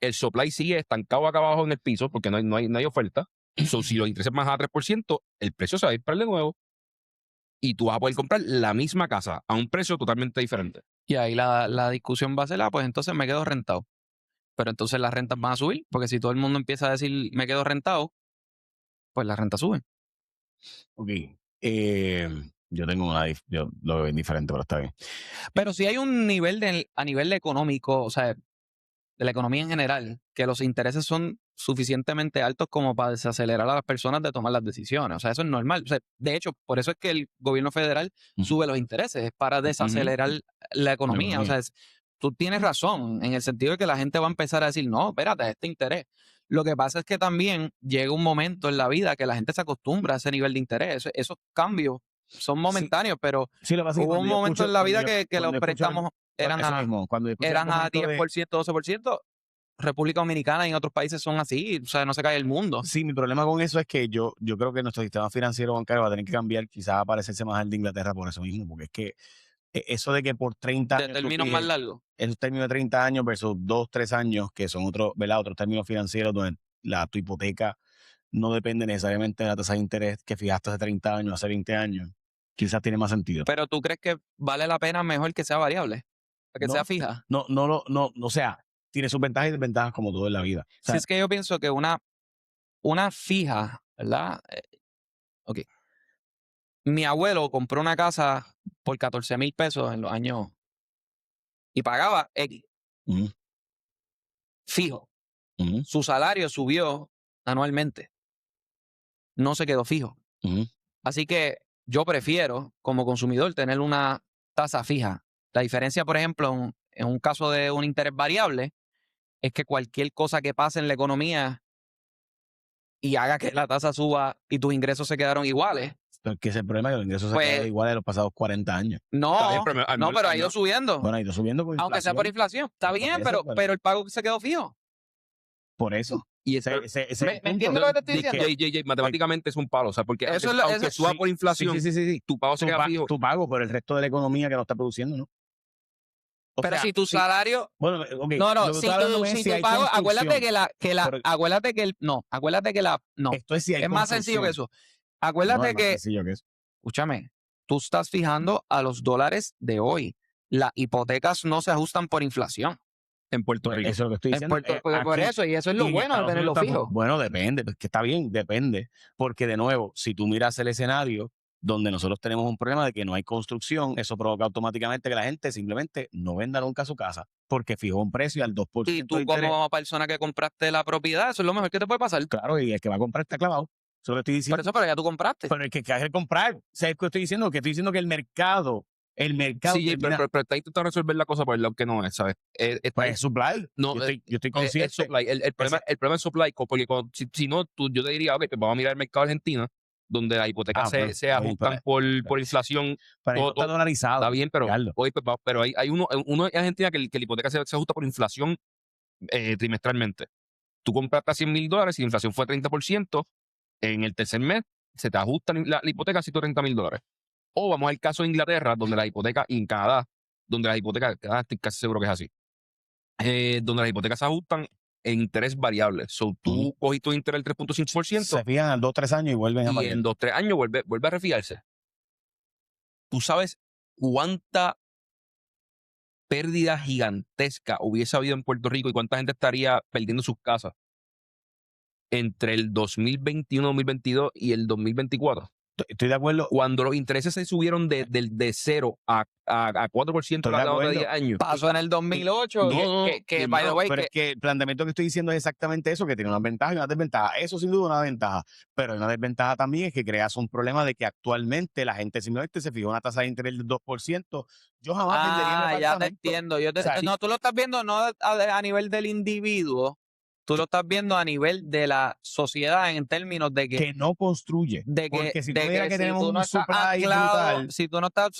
El supply sigue estancado acá abajo en el piso porque no hay oferta. Si los intereses bajan a 3%, el precio se va a disparar de nuevo. Y tú vas a poder comprar la misma casa a un precio totalmente diferente. Y ahí la discusión va a ser, pues entonces me quedo rentado. Pero entonces las rentas van a subir, porque si todo el mundo empieza a decir me quedo rentado, pues las rentas suben. Ok. Yo tengo yo lo veo indiferente, pero está bien. Pero si hay un nivel a nivel económico, o sea, de la economía en general, que los intereses son suficientemente altos como para desacelerar a las personas de tomar las decisiones. O sea, eso es normal. O sea, de hecho, por eso es que el gobierno federal sube los intereses, es para desacelerar la economía. O sea, tú tienes razón en el sentido de que la gente va a empezar a decir, no, espérate, este interés. Lo que pasa es que también llega un momento en la vida que la gente se acostumbra a ese nivel de interés. Esos cambios son momentáneos, pero hubo un momento en la vida que los préstamos eran a 10%, 12%. República Dominicana y en otros países son así, o sea, no se cae el mundo. Sí, mi problema con eso es que yo creo que nuestro sistema financiero bancario va a tener que cambiar, quizás a parecerse más al de Inglaterra por eso mismo, porque es que eso de que por 30 años... De términos más largos. Esos términos de 30 años versus 2, 3 años, que son otros términos financieros donde tu hipoteca no depende necesariamente de la tasa de interés que fijaste hace 30 años, hace 20 años. Quizás tiene más sentido. Pero ¿tú crees que vale la pena mejor que sea variable? Que sea fija. No, o sea, tiene sus ventajas y desventajas como todo en la vida. O sea, si es que yo pienso que una fija, ¿verdad? Ok. Mi abuelo compró una casa por 14,000 pesos en los años y pagaba X. Fijo. Su salario subió anualmente. No se quedó fijo. Así que yo prefiero, como consumidor, tener una tasa fija. La diferencia, por ejemplo, en un caso de un interés variable, es que cualquier cosa que pase en la economía y haga que la tasa suba y tus ingresos se quedaron iguales. Porque ese es el problema, que los ingresos Pues- se quedan iguales de los pasados 40 años. No, Está bien, pero no, pero ha ido subiendo. Bueno, ha ido subiendo por Aunque sea por inflación. Está Por bien, eso, pero el pago se quedó fijo. Por eso. Y Ese es el ¿Me punto. entiendes lo que te estoy De que- diciendo? JJ, matemáticamente es un palo, o sea, porque Eso aunque, es lo- aunque eso- suba sí, por inflación, Sí. tu pago se queda fijo. Tu pago por el resto de la economía que no está produciendo, ¿no? O Pero sea, si tu sí. salario... Bueno, ok. No, lo que si estoy hablando tu, es si si tu hay pago... Acuérdate construcción. que acuérdate que el... No, acuérdate que la... No, Esto es si hay es más sencillo que construcción. eso. Acuérdate No, es más que... sencillo que eso. Escúchame, tú estás fijando a los dólares de hoy. Las hipotecas no se ajustan por inflación. En Puerto Rico. Eso es lo que estoy En diciendo. Puerto- por Aquí- eso, y eso es lo y en bueno de Estados tenerlo Unidos fijo. tampoco. Bueno, depende, pues, que está bien, depende. Porque de nuevo, si tú miras el escenario donde nosotros tenemos un problema de que no hay construcción, eso provoca automáticamente que la gente simplemente no venda nunca su casa porque fijó un precio al 2% Y de tú interés. como persona que compraste la propiedad, eso es lo mejor que te puede pasar. Claro, y el que va a comprar está clavado. Eso es lo que estoy diciendo. Por eso, pero ya tú compraste. Pero el que quiere comprar, o sea, es que estoy diciendo que el mercado Sí, termina- pero está intentando resolver la cosa por el lado que no es, ¿sabes? pues es supply. No, yo estoy el consciente. supply. El problema es supply, porque si no, yo te diría, ok, pues vamos a mirar el mercado argentino, donde las hipotecas Bueno, se ajustan por inflación. pero ahí no todo- está dolarizado. Está bien, pero, Ricardo. oye, pues, pero hay uno en Argentina que la hipoteca se ajusta por inflación trimestralmente. Tú compraste a $100,000 y la inflación fue 30%, en el tercer mes se te ajusta la hipoteca a $130,000. O vamos al caso de Inglaterra, donde la hipoteca, y en Canadá, donde las hipotecas, estoy casi seguro que es así, donde las hipotecas se ajustan en interés variable. So, tú cogiste un interés del 3.5% Se fijan al 2-3 años y vuelven a y pagar. en 2-3 años vuelve a refiarse. ¿Tú sabes cuánta pérdida gigantesca hubiese habido en Puerto Rico y cuánta gente estaría perdiendo sus casas entre el 2021-2022 y el 2024? Estoy de acuerdo. Cuando los intereses se subieron de 0 a 4% Estoy de a la de acuerdo. 10 años. Pasó en el 2008, No, que no, by the way, Pero que- es que el planteamiento que estoy diciendo es exactamente eso, que tiene una ventaja y una desventaja. Eso sin duda es una ventaja. Pero hay una desventaja también, es que creas un problema de que actualmente la gente simplemente se fijó una tasa de interés del 2%. Yo jamás vendería mi ya te apartamento. entiendo. O sea, No, tú lo estás viendo no a nivel del individuo, tú lo estás viendo a nivel de la sociedad en términos de que no construye. Porque si tú me digas que tenemos tú no un estás supply anclado, brutal, si tú no estás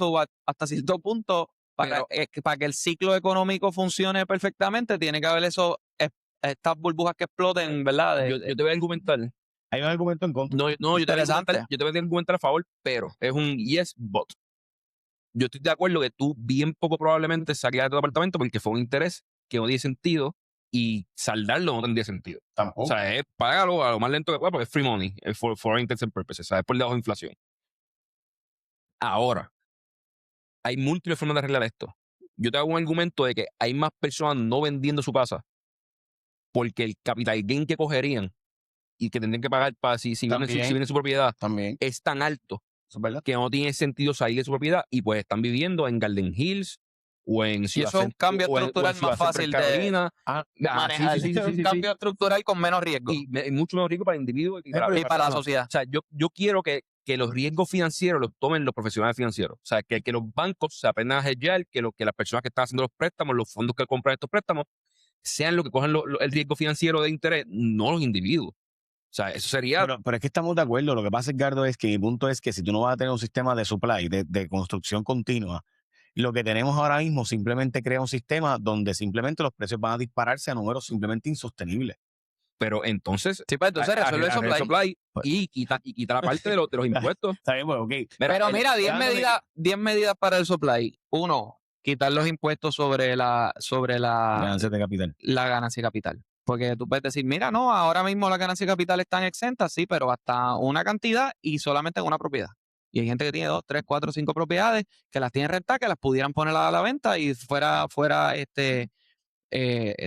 hasta cierto punto, para que el ciclo económico funcione perfectamente, tiene que haber estas burbujas que exploten, ¿verdad? Yo te voy a argumentar. hay un argumento en contra. No, yo te voy a Interesante. argumentar a favor, pero es un yes, but. Yo estoy de acuerdo que tú bien poco probablemente saqueas de tu apartamento porque fue un interés que no tiene sentido y saldarlo no tendría sentido. Tampoco. O sea, es págalo a lo más lento que pueda porque es free money, es for intents and purposes, ¿sabes? Por debajo de inflación. Ahora, hay múltiples formas de arreglar esto. Yo te hago un argumento de que hay más personas no vendiendo su casa porque el capital gain que cogerían y que tendrían que pagar para si venden su propiedad También. es tan alto Eso es verdad. que no tiene sentido salir de su propiedad y pues están viviendo en Garden Hills o en eso es un cambio estructural más fácil de Carolina. manejar. Sí. Un cambio estructural con menos riesgo. Y mucho menos rico para el individuo y pero y para la sociedad. O sea, yo quiero que los riesgos financieros los tomen los profesionales financieros. O sea, que los bancos se aprendan a hedgear, que las personas que están haciendo los préstamos, los fondos que compran estos préstamos, sean los que cojan el riesgo financiero de interés, no los individuos. O sea, eso sería... Pero es que estamos de acuerdo. Lo que pasa, Edgardo, es que mi punto es que si tú no vas a tener un sistema de supply, de construcción continua, lo que tenemos ahora mismo simplemente crea un sistema donde simplemente los precios van a dispararse a números simplemente insostenibles. Pero entonces... Sí, pues entonces resuelve el arregla el supply. y quita la parte de los impuestos. Está bien, bueno, ok. Pero mira, 10 dándole- medidas para el supply. 1, quitar los impuestos sobre la Ganancias de capital. ganancia de capital. Porque tú puedes decir, mira, no, ahora mismo las ganancias de capital están exentas, sí, pero hasta una cantidad y solamente en una propiedad. Y hay gente que tiene 2, 3, 4, 5 propiedades que las tiene rentadas, que las pudieran poner a la venta y fuera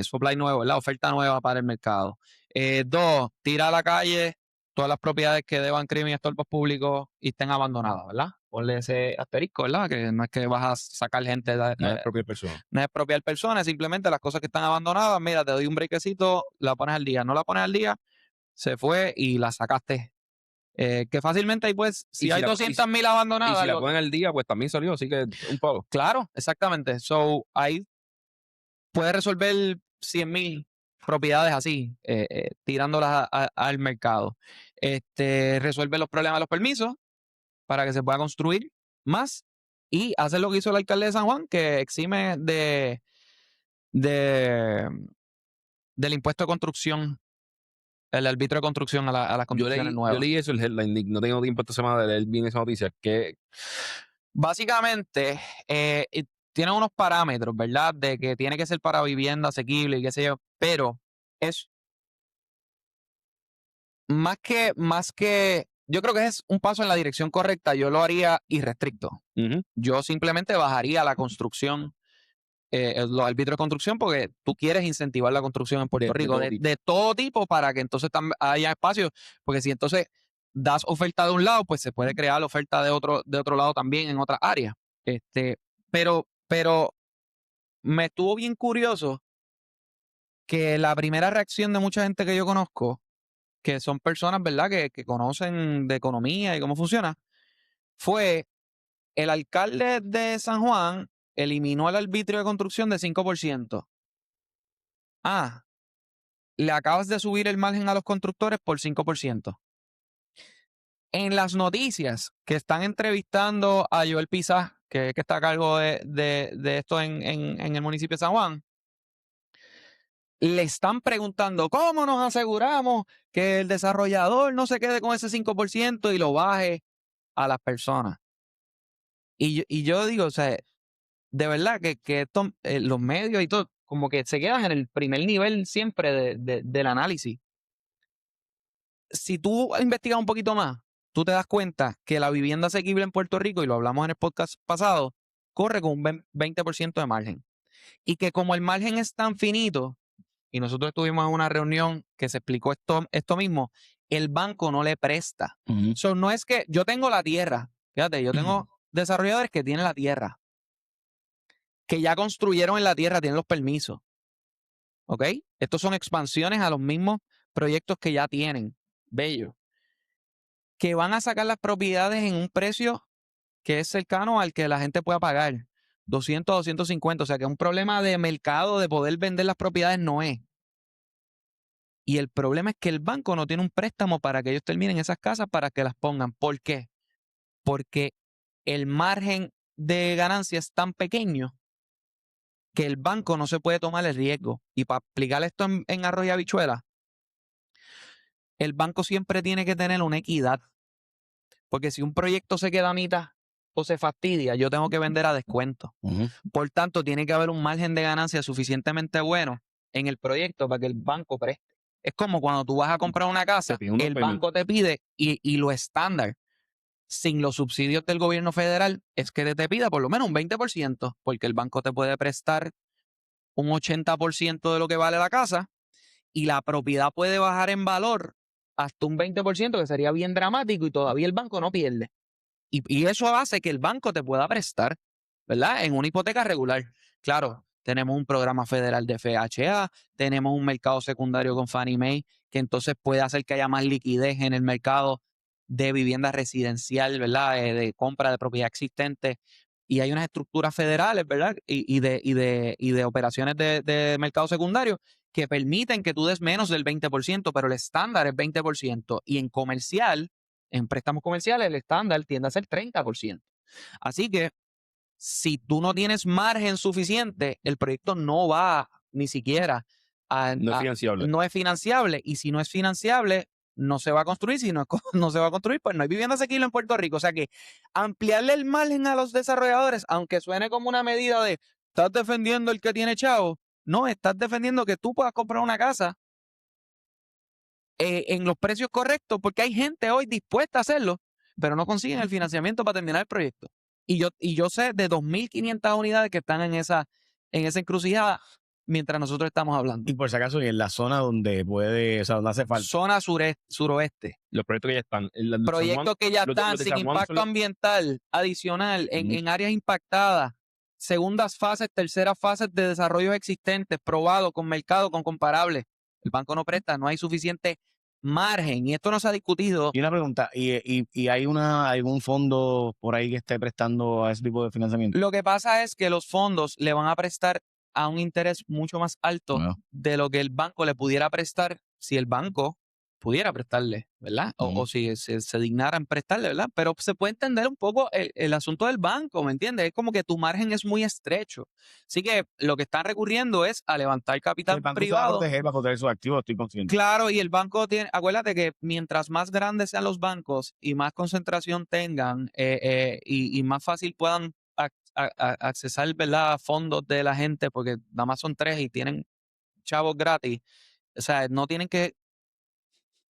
supply nuevo, la oferta nueva para el mercado. 2, tira a la calle todas las propiedades que deban crimen y estorbos públicos y estén abandonadas, ¿verdad? Ponle ese asterisco, ¿verdad? Que no es que vas a sacar gente No es propia persona. no es expropiar personas, simplemente las cosas que están abandonadas, mira, te doy un brequecito, la pones al día, no la pones al día, se fue y la sacaste. Que fácilmente ahí pues, si hay 200,000 abandonadas. Y si la ponen al día, pues también salió, así que un palo. Claro, exactamente. So, ahí puedes resolver 100,000 propiedades así, tirándolas al mercado. Resuelve los problemas de los permisos para que se pueda construir más y hacer lo que hizo el alcalde de San Juan, que exime del impuesto de construcción, el arbitrio de construcción a las construcciones nuevas. Yo leí eso, el headline, Nick. No tengo tiempo esta semana de leer bien esa noticia. Que Básicamente, tienen unos parámetros, ¿verdad? De que tiene que ser para vivienda asequible y qué sé yo, pero es más que, yo creo que es un paso en la dirección correcta. Yo lo haría irrestricto. Yo simplemente bajaría la construcción, los arbitrios de construcción, porque tú quieres incentivar la construcción en Puerto Rico de todo tipo para que entonces haya espacio, porque si entonces das oferta de un lado, pues se puede crear la oferta de otro lado también en otras áreas. Pero me estuvo bien curioso que la primera reacción de mucha gente que yo conozco, que son personas, ¿verdad?, que conocen de economía y cómo funciona, fue el alcalde de San Juan eliminó el arbitrio de construcción de 5%. Ah, le acabas de subir el margen a los constructores por 5%. En las noticias que están entrevistando a Joel Pizá, que está a cargo de esto en el municipio de San Juan, le están preguntando cómo nos aseguramos que el desarrollador no se quede con ese 5% y lo baje a las personas. Y yo digo, o sea, de verdad que esto, los medios y todo, como que se quedan en el primer nivel siempre del análisis. Si tú investigas un poquito más, tú te das cuenta que la vivienda asequible en Puerto Rico, y lo hablamos en el podcast pasado, corre con un 20% de margen. Y que como el margen es tan finito, y nosotros estuvimos en una reunión que se explicó esto mismo, el banco no le presta. So, no es que yo tengo la tierra, fíjate, yo tengo desarrolladores que tienen la tierra, que ya construyeron en la tierra, tienen los permisos. ¿Ok? Estos son expansiones a los mismos proyectos que ya tienen, bello, que van a sacar las propiedades en un precio que es cercano al que la gente pueda pagar, 200, 250, o sea que un problema de mercado de poder vender las propiedades no es. Y el problema es que el banco no tiene un préstamo para que ellos terminen esas casas para que las pongan. ¿Por qué? Porque el margen de ganancia es tan pequeño que el banco no se puede tomar el riesgo. Y para explicar esto en arroz y habichuela, el banco siempre tiene que tener una equidad. Porque si un proyecto se queda a mitad o se fastidia, yo tengo que vender a descuento. Por tanto, tiene que haber un margen de ganancia suficientemente bueno en el proyecto para que el banco preste. Es como cuando tú vas a comprar una casa, el banco te pide, y lo estándar, sin los subsidios del gobierno federal, es que te pida por lo menos un 20%, porque el banco te puede prestar un 80% de lo que vale la casa y la propiedad puede bajar en valor hasta un 20%, que sería bien dramático, y todavía el banco no pierde. Y eso hace que el banco te pueda prestar, ¿verdad?, en una hipoteca regular. Claro, tenemos un programa federal de FHA, tenemos un mercado secundario con Fannie Mae, que entonces puede hacer que haya más liquidez en el mercado de vivienda residencial, ¿verdad?, de compra de propiedad existente. Y hay unas estructuras federales, ¿verdad?, y de operaciones de mercado secundario que permiten que tú des menos del 20%, pero el estándar es 20%. Y en comercial, en préstamos comerciales, el estándar tiende a ser 30%. Así que si tú no tienes margen suficiente, el proyecto no va ni siquiera no es financiable. No es financiable. Y si no es financiable, no se va a construir. Si no se va a construir, pues no hay vivienda asequible en Puerto Rico. O sea que ampliarle el margen a los desarrolladores, aunque suene como una medida de estás defendiendo el que tiene chavo, no, estás defendiendo que tú puedas comprar una casa en los precios correctos, porque hay gente hoy dispuesta a hacerlo, pero no consiguen el financiamiento para terminar el proyecto. Y yo sé de 2.500 unidades que están en esa encrucijada mientras nosotros estamos hablando. Y por si acaso, y en la zona donde puede, o sea, donde hace falta. Zona suroeste. Los proyectos que ya están. Proyectos que ya están sin impacto ambiental adicional en áreas impactadas. Segundas fases, terceras fases de desarrollos existentes, probados, con mercado, con comparables. El banco no presta, no hay suficiente margen, y esto no se ha discutido. Y una pregunta, ¿y hay algún fondo por ahí que esté prestando a ese tipo de financiamiento? Lo que pasa es que los fondos le van a prestar a un interés mucho más alto Bueno. de lo que el banco le pudiera prestar si el banco pudiera prestarle, ¿verdad? O si se dignara en prestarle, ¿verdad? Pero se puede entender un poco el asunto del banco, ¿me entiendes? Es como que tu margen es muy estrecho. Así que lo que están recurriendo es a levantar capital El banco privado. se va a proteger sus activos, estoy consciente. Claro, y el banco tiene, acuérdate que mientras más grandes sean los bancos y más concentración tengan y más fácil puedan accesar, ¿verdad?, fondos de la gente, porque nada más son 3 y tienen chavos gratis. O sea, no tienen que,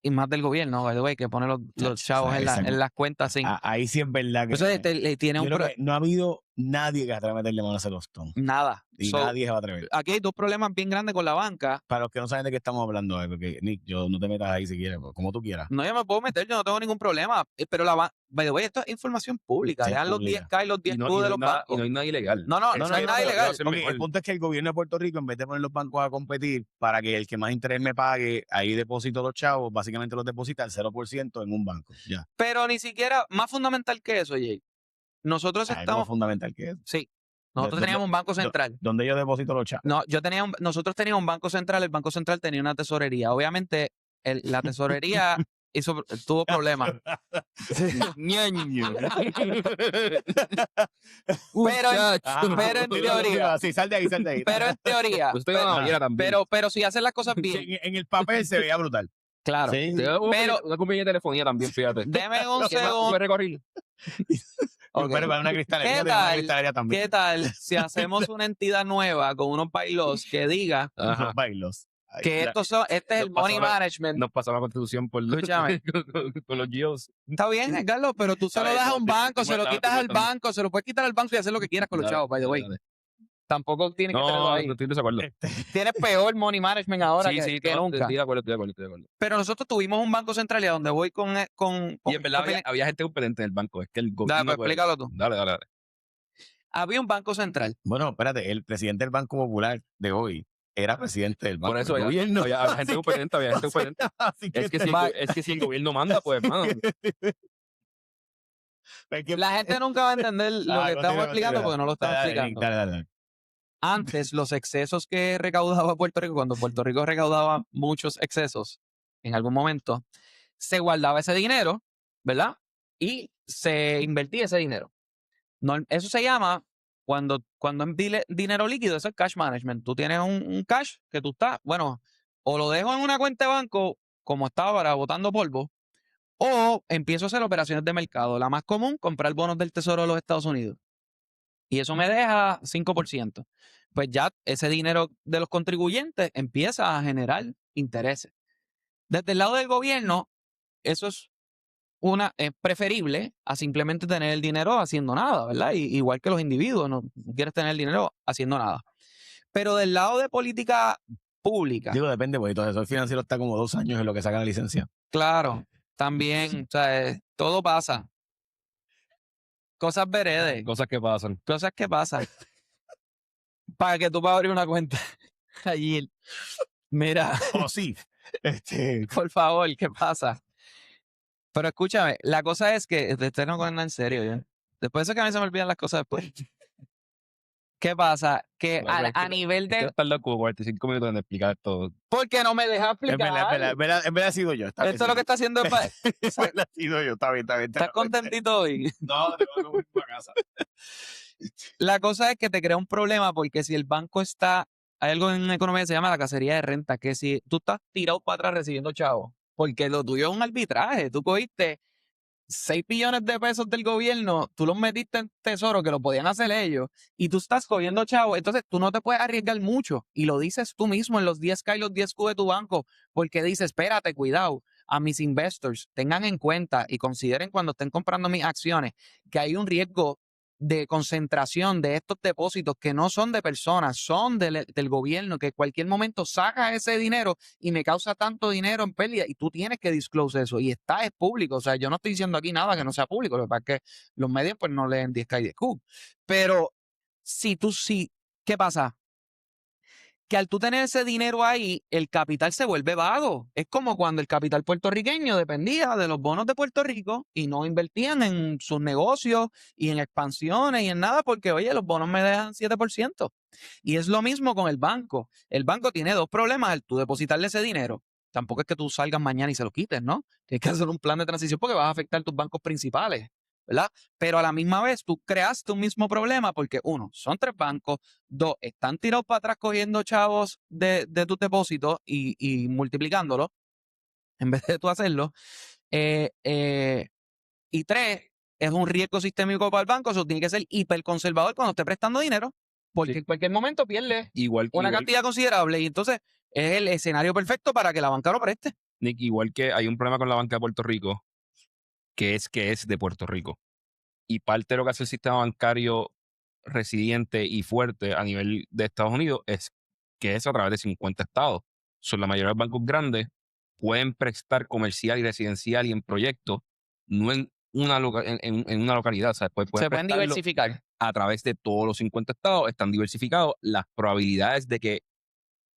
y más del gobierno, by the way, que pone los chavos en las cuentas sin. Ahí sí es verdad que Entonces, tiene yo un creo que no ha habido nadie que se atreva a meterle mano a Celostón. nada. Y So, nadie se va a atrever. aquí hay 2 problemas bien grandes con la banca. Para los que no saben de qué estamos hablando, porque Nick, yo no te metas ahí si quieres, como tú quieras. No, yo me puedo meter, yo no tengo ningún problema. Pero by the way, esto es información pública. Sí, Lean los pública. 10K y los 10Q de los bancos. Y no hay nada ilegal. No hay nada ilegal. Ok, el punto es que el gobierno de Puerto Rico, en vez de poner los bancos a competir para que el que más interés me pague, ahí deposito los chavos, básicamente los deposita al 0% en un banco. Ya. Pero ni siquiera, más fundamental que eso, Jay. Nosotros Es lo más estamos. fundamental que es. Sí. Nosotros teníamos un banco central. Donde yo deposito los chavos. No, nosotros teníamos un banco central, el banco central tenía una tesorería. Obviamente, la tesorería tuvo problemas. Pero en teoría. Sí, sal de ahí. Pero en teoría. Pero si hacen las cosas bien. Sí, en el papel se veía brutal. Claro. Sí. Pero una compañía de telefonía también, fíjate. deme un segundo. ¿Puedes recorrer? Okay. Pero para una cristalería también. ¿Qué tal si hacemos una entidad nueva con unos bylaws que diga Los bailos. que este es el money management? Nos pasó la constitución por Escúchame. con los GIOs. Está bien, Carlos, pero tú se lo das a un banco, se lo quitas al banco, se lo puedes quitar al banco y hacer lo que quieras con los chavos, by the way. Tampoco tienes que tenerlo ahí. No, estoy de desacuerdo. Tienes peor money management ahora que nunca. Estoy de acuerdo. Pero nosotros tuvimos un banco central y a donde voy con y en verdad había gente competente en el banco. Es que el gobierno. Dale, pues, explícalo tú. Dale. Había un banco central. Bueno, espérate, el presidente del Banco Popular de hoy era presidente del Banco Por eso del Gobierno. había gente competente, Es que si el gobierno manda, pues, hermano. La gente nunca va a entender lo que estamos explicando porque no lo estamos explicando. Dale. Antes, los excesos que recaudaba Puerto Rico, cuando Puerto Rico recaudaba muchos excesos, en algún momento, se guardaba ese dinero, ¿verdad? Y se invertía ese dinero. No, eso se llama, cuando es dinero líquido, eso es cash management. Tú tienes un cash que tú estás, bueno, o lo dejo en una cuenta de banco, como estaba ahora, botando polvo, o empiezo a hacer operaciones de mercado. La más común, comprar bonos del Tesoro de los Estados Unidos. Y eso me deja 5%. Pues ya ese dinero de los contribuyentes empieza a generar intereses. Desde el lado del gobierno, eso es preferible a simplemente tener el dinero haciendo nada, ¿verdad? Igual que los individuos, no quieres tener el dinero haciendo nada. Pero del lado de política pública. Digo, depende, porque el asesor financiero está como 2 años en lo que saca la licencia. Claro, también, o sea, todo pasa. Cosas veredes. Cosas que pasan. Para que tú puedas abrir una cuenta allí. Mira. Oh, sí. Por favor, ¿qué pasa? Pero escúchame, la cosa es que ustedes no cogen nada en serio, ¿ya? Después de eso que a mí se me olvidan las cosas después. ¿Qué pasa? Que Bueno, a nivel de... Estar loco 45 minutos en explicar todo. ¿Por qué no me dejas explicar? En verdad ha sido yo. Esto es lo que está haciendo el país. En verdad ha sido yo. Está bien. ¿Estás contentito hoy? No, tengo que ir para casa. La cosa es que te crea un problema porque si el banco está... Hay algo en economía que se llama la cacería de renta, que si tú estás tirado para atrás recibiendo chavos, porque lo tuyo es un arbitraje, tú cogiste 6 billones de pesos del gobierno, tú los metiste en tesoro que lo podían hacer ellos y tú estás cogiendo chavos, entonces tú no te puedes arriesgar mucho y lo dices tú mismo en los 10K y los 10Q de tu banco porque dices, espérate, cuidado, a mis investors, tengan en cuenta y consideren cuando estén comprando mis acciones que hay un riesgo de concentración de estos depósitos que no son de personas, son del gobierno, que en cualquier momento saca ese dinero y me causa tanto dinero en pérdida y tú tienes que disclose eso y es público. O sea, yo no estoy diciendo aquí nada que no sea público, lo que pasa es que los medios pues no leen 10K y 10Q. Pero si tú sí, ¿qué pasa? que al tú tener ese dinero ahí, el capital se vuelve vago. Es como cuando el capital puertorriqueño dependía de los bonos de Puerto Rico y no invertían en sus negocios y en expansiones y en nada porque, oye, los bonos me dejan 7%. Y es lo mismo con el banco. El banco tiene dos problemas al tú depositarle ese dinero. Tampoco es que tú salgas mañana y se lo quites, ¿no? Tienes que hacer un plan de transición porque vas a afectar tus bancos principales, ¿verdad? Pero a la misma vez tú creaste un mismo problema porque, uno, son 3 bancos, 2, están tirados para atrás cogiendo chavos de tus depósitos y multiplicándolo en vez de tú hacerlo. Y 3, es un riesgo sistémico para el banco, eso tiene que ser hiperconservador cuando esté prestando dinero porque Sí. en cualquier momento pierde Igual, una igual, cantidad considerable y entonces es el escenario perfecto para que la banca lo preste. Nick, igual que hay un problema con la banca de Puerto Rico, que es de Puerto Rico. Y parte de lo que hace el sistema bancario resiliente y fuerte a nivel de Estados Unidos es que es a través de 50 estados. La mayoría de los bancos grandes pueden prestar comercial y residencial y en proyectos, no en una, en una localidad. O sea, pueden Se pueden prestarlo diversificar. a través de todos los 50 estados, están diversificados. Las probabilidades de que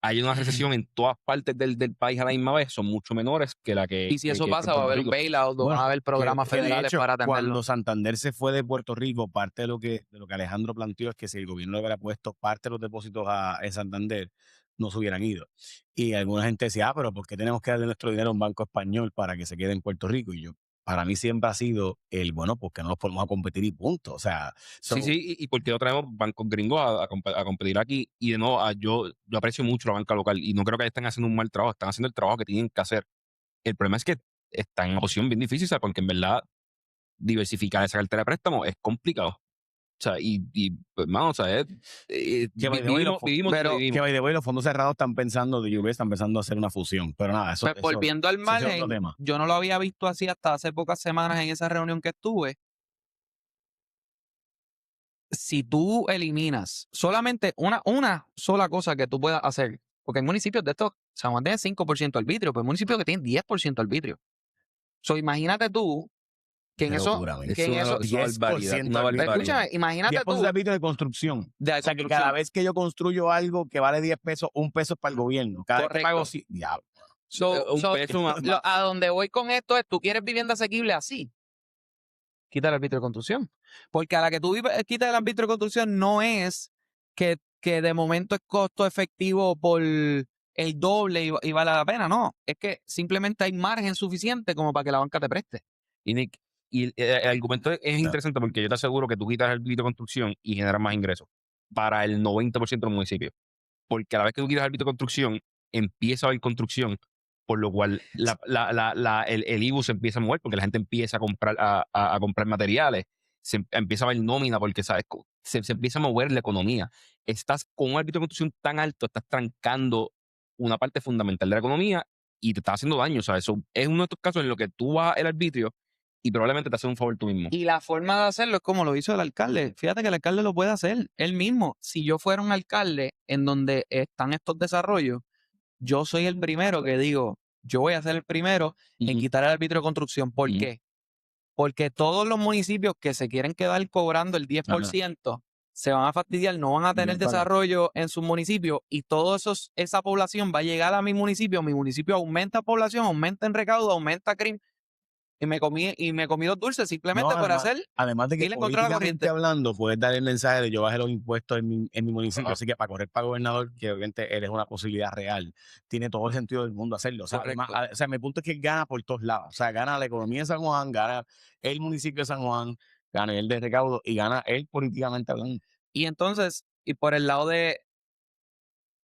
haya una recesión en todas partes del país a la misma vez son mucho menores que la que. Y si eso que pasa, Puerto va a haber un Rico. bailout, van a haber programas que de federales hecho, para atenderlo. cuando Santander se fue de Puerto Rico, parte de lo que Alejandro planteó es que si el gobierno le hubiera puesto parte de los depósitos en Santander, no se hubieran ido. Y alguna gente decía, pero ¿por qué tenemos que darle nuestro dinero a un banco español para que se quede en Puerto Rico? Y yo, para mí siempre ha sido porque no nos ponemos a competir y punto. O sea, Sí, y porque no traemos bancos gringos a competir aquí. Y de nuevo, yo aprecio mucho la banca local y no creo que estén haciendo un mal trabajo, están haciendo el trabajo que tienen que hacer. El problema es que están en una posición bien difícil, ¿sabes? Porque en verdad diversificar esa cartera de préstamo es complicado. O sea, pues, mano, o sea, vivimos donde vivimos. que by the way, los fondos cerrados están pensando, de UBS están empezando a hacer una fusión. Pero nada, eso, Pues volviendo al ese es otro margen, tema. yo no lo había visto así hasta hace pocas semanas en esa reunión que estuve. Si tú eliminas solamente una sola cosa que tú puedas hacer, porque en municipios de estos, San Juan tiene 5% arbitrio, pues hay municipios que tienen 10% arbitrio. So, imagínate tú que en Qué eso, locura, man. que en eso, Es una barbaridad, 10% una barbaridad. escúchame, imagínate 10% tú de arbitrio de construcción. de O sea, que cada vez que yo construyo algo que vale 10 pesos, un peso es para el gobierno. Cada vez que Correcto. pago, diablo. Un peso más. A donde voy con esto es, tú quieres vivienda asequible así, quita el arbitrio de construcción. Porque a la que tú quitas el arbitrio de construcción no es que de momento es costo efectivo por el doble y vale la pena, no. Es que simplemente hay margen suficiente como para que la banca te preste. Y Nick, el argumento es interesante porque yo te aseguro que tú quitas el arbitrio de construcción y generas más ingresos para el 90% de los municipios. Porque a la vez que tú quitas el arbitrio de construcción, empieza a haber construcción, por lo cual el IBU se empieza a mover porque la gente empieza a comprar, a comprar materiales, se empieza a ver nómina porque ¿sabes? Se empieza a mover la economía. Estás con un arbitrio de construcción tan alto, estás trancando una parte fundamental de la economía y te está haciendo daño. ¿Sabes? Eso es uno de estos casos en los que tú vas el arbitrio y probablemente te hace un favor tú mismo. Y la forma de hacerlo es como lo hizo el alcalde. Fíjate que el alcalde lo puede hacer él mismo. Si yo fuera un alcalde en donde están estos desarrollos, yo soy el primero que digo, yo voy a ser el primero en quitar el arbitrio de construcción. ¿Por qué? Porque todos los municipios que se quieren quedar cobrando el 10% se van a fastidiar, no van a tener desarrollo en sus municipios y toda esa población va a llegar a mi municipio aumenta población, aumenta en recaudo, aumenta crimen. Y me comí los dulces simplemente por hacer. Además de que ir en contra de la políticamente corriente. hablando, puedes dar el mensaje de yo bajé los impuestos en mi municipio. Así que para correr para gobernador, que obviamente eres una posibilidad real, tiene todo el sentido del mundo hacerlo. O sea, además, mi punto es que él gana por todos lados. O sea, gana la economía de San Juan, gana el municipio de San Juan, gana el de recaudo y gana él políticamente hablando. Y entonces, y por el lado de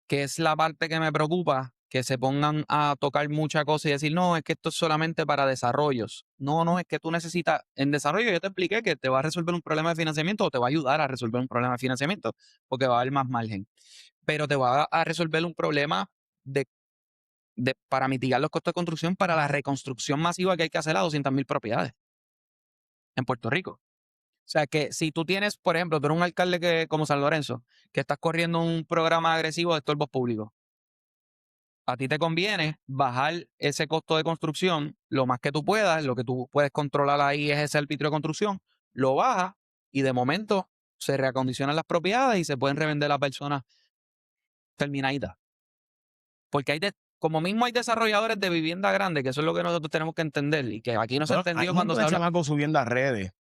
que es la parte que me preocupa, que se pongan a tocar mucha cosa y decir, no, es que esto es solamente para desarrollos. No, es que tú necesitas, en desarrollo yo te expliqué que te va a resolver un problema de financiamiento o te va a ayudar a resolver un problema de financiamiento, porque va a haber más margen. Pero te va a resolver un problema para mitigar los costos de construcción para la reconstrucción masiva que hay que hacer a 200,000 propiedades en Puerto Rico. O sea que si tú tienes, por ejemplo, tú eres un alcalde como San Lorenzo, que estás corriendo un programa agresivo de estorbos públicos, a ti te conviene bajar ese costo de construcción lo más que tú puedas, lo que tú puedes controlar ahí es ese arbitrio de construcción, lo bajas y de momento se reacondicionan las propiedades y se pueden revender a las personas terminadita. Porque como mismo hay desarrolladores de vivienda grande, que eso es lo que nosotros tenemos que entender, y que aquí no se entendió cuando se habla. Chamacos subiendo a redes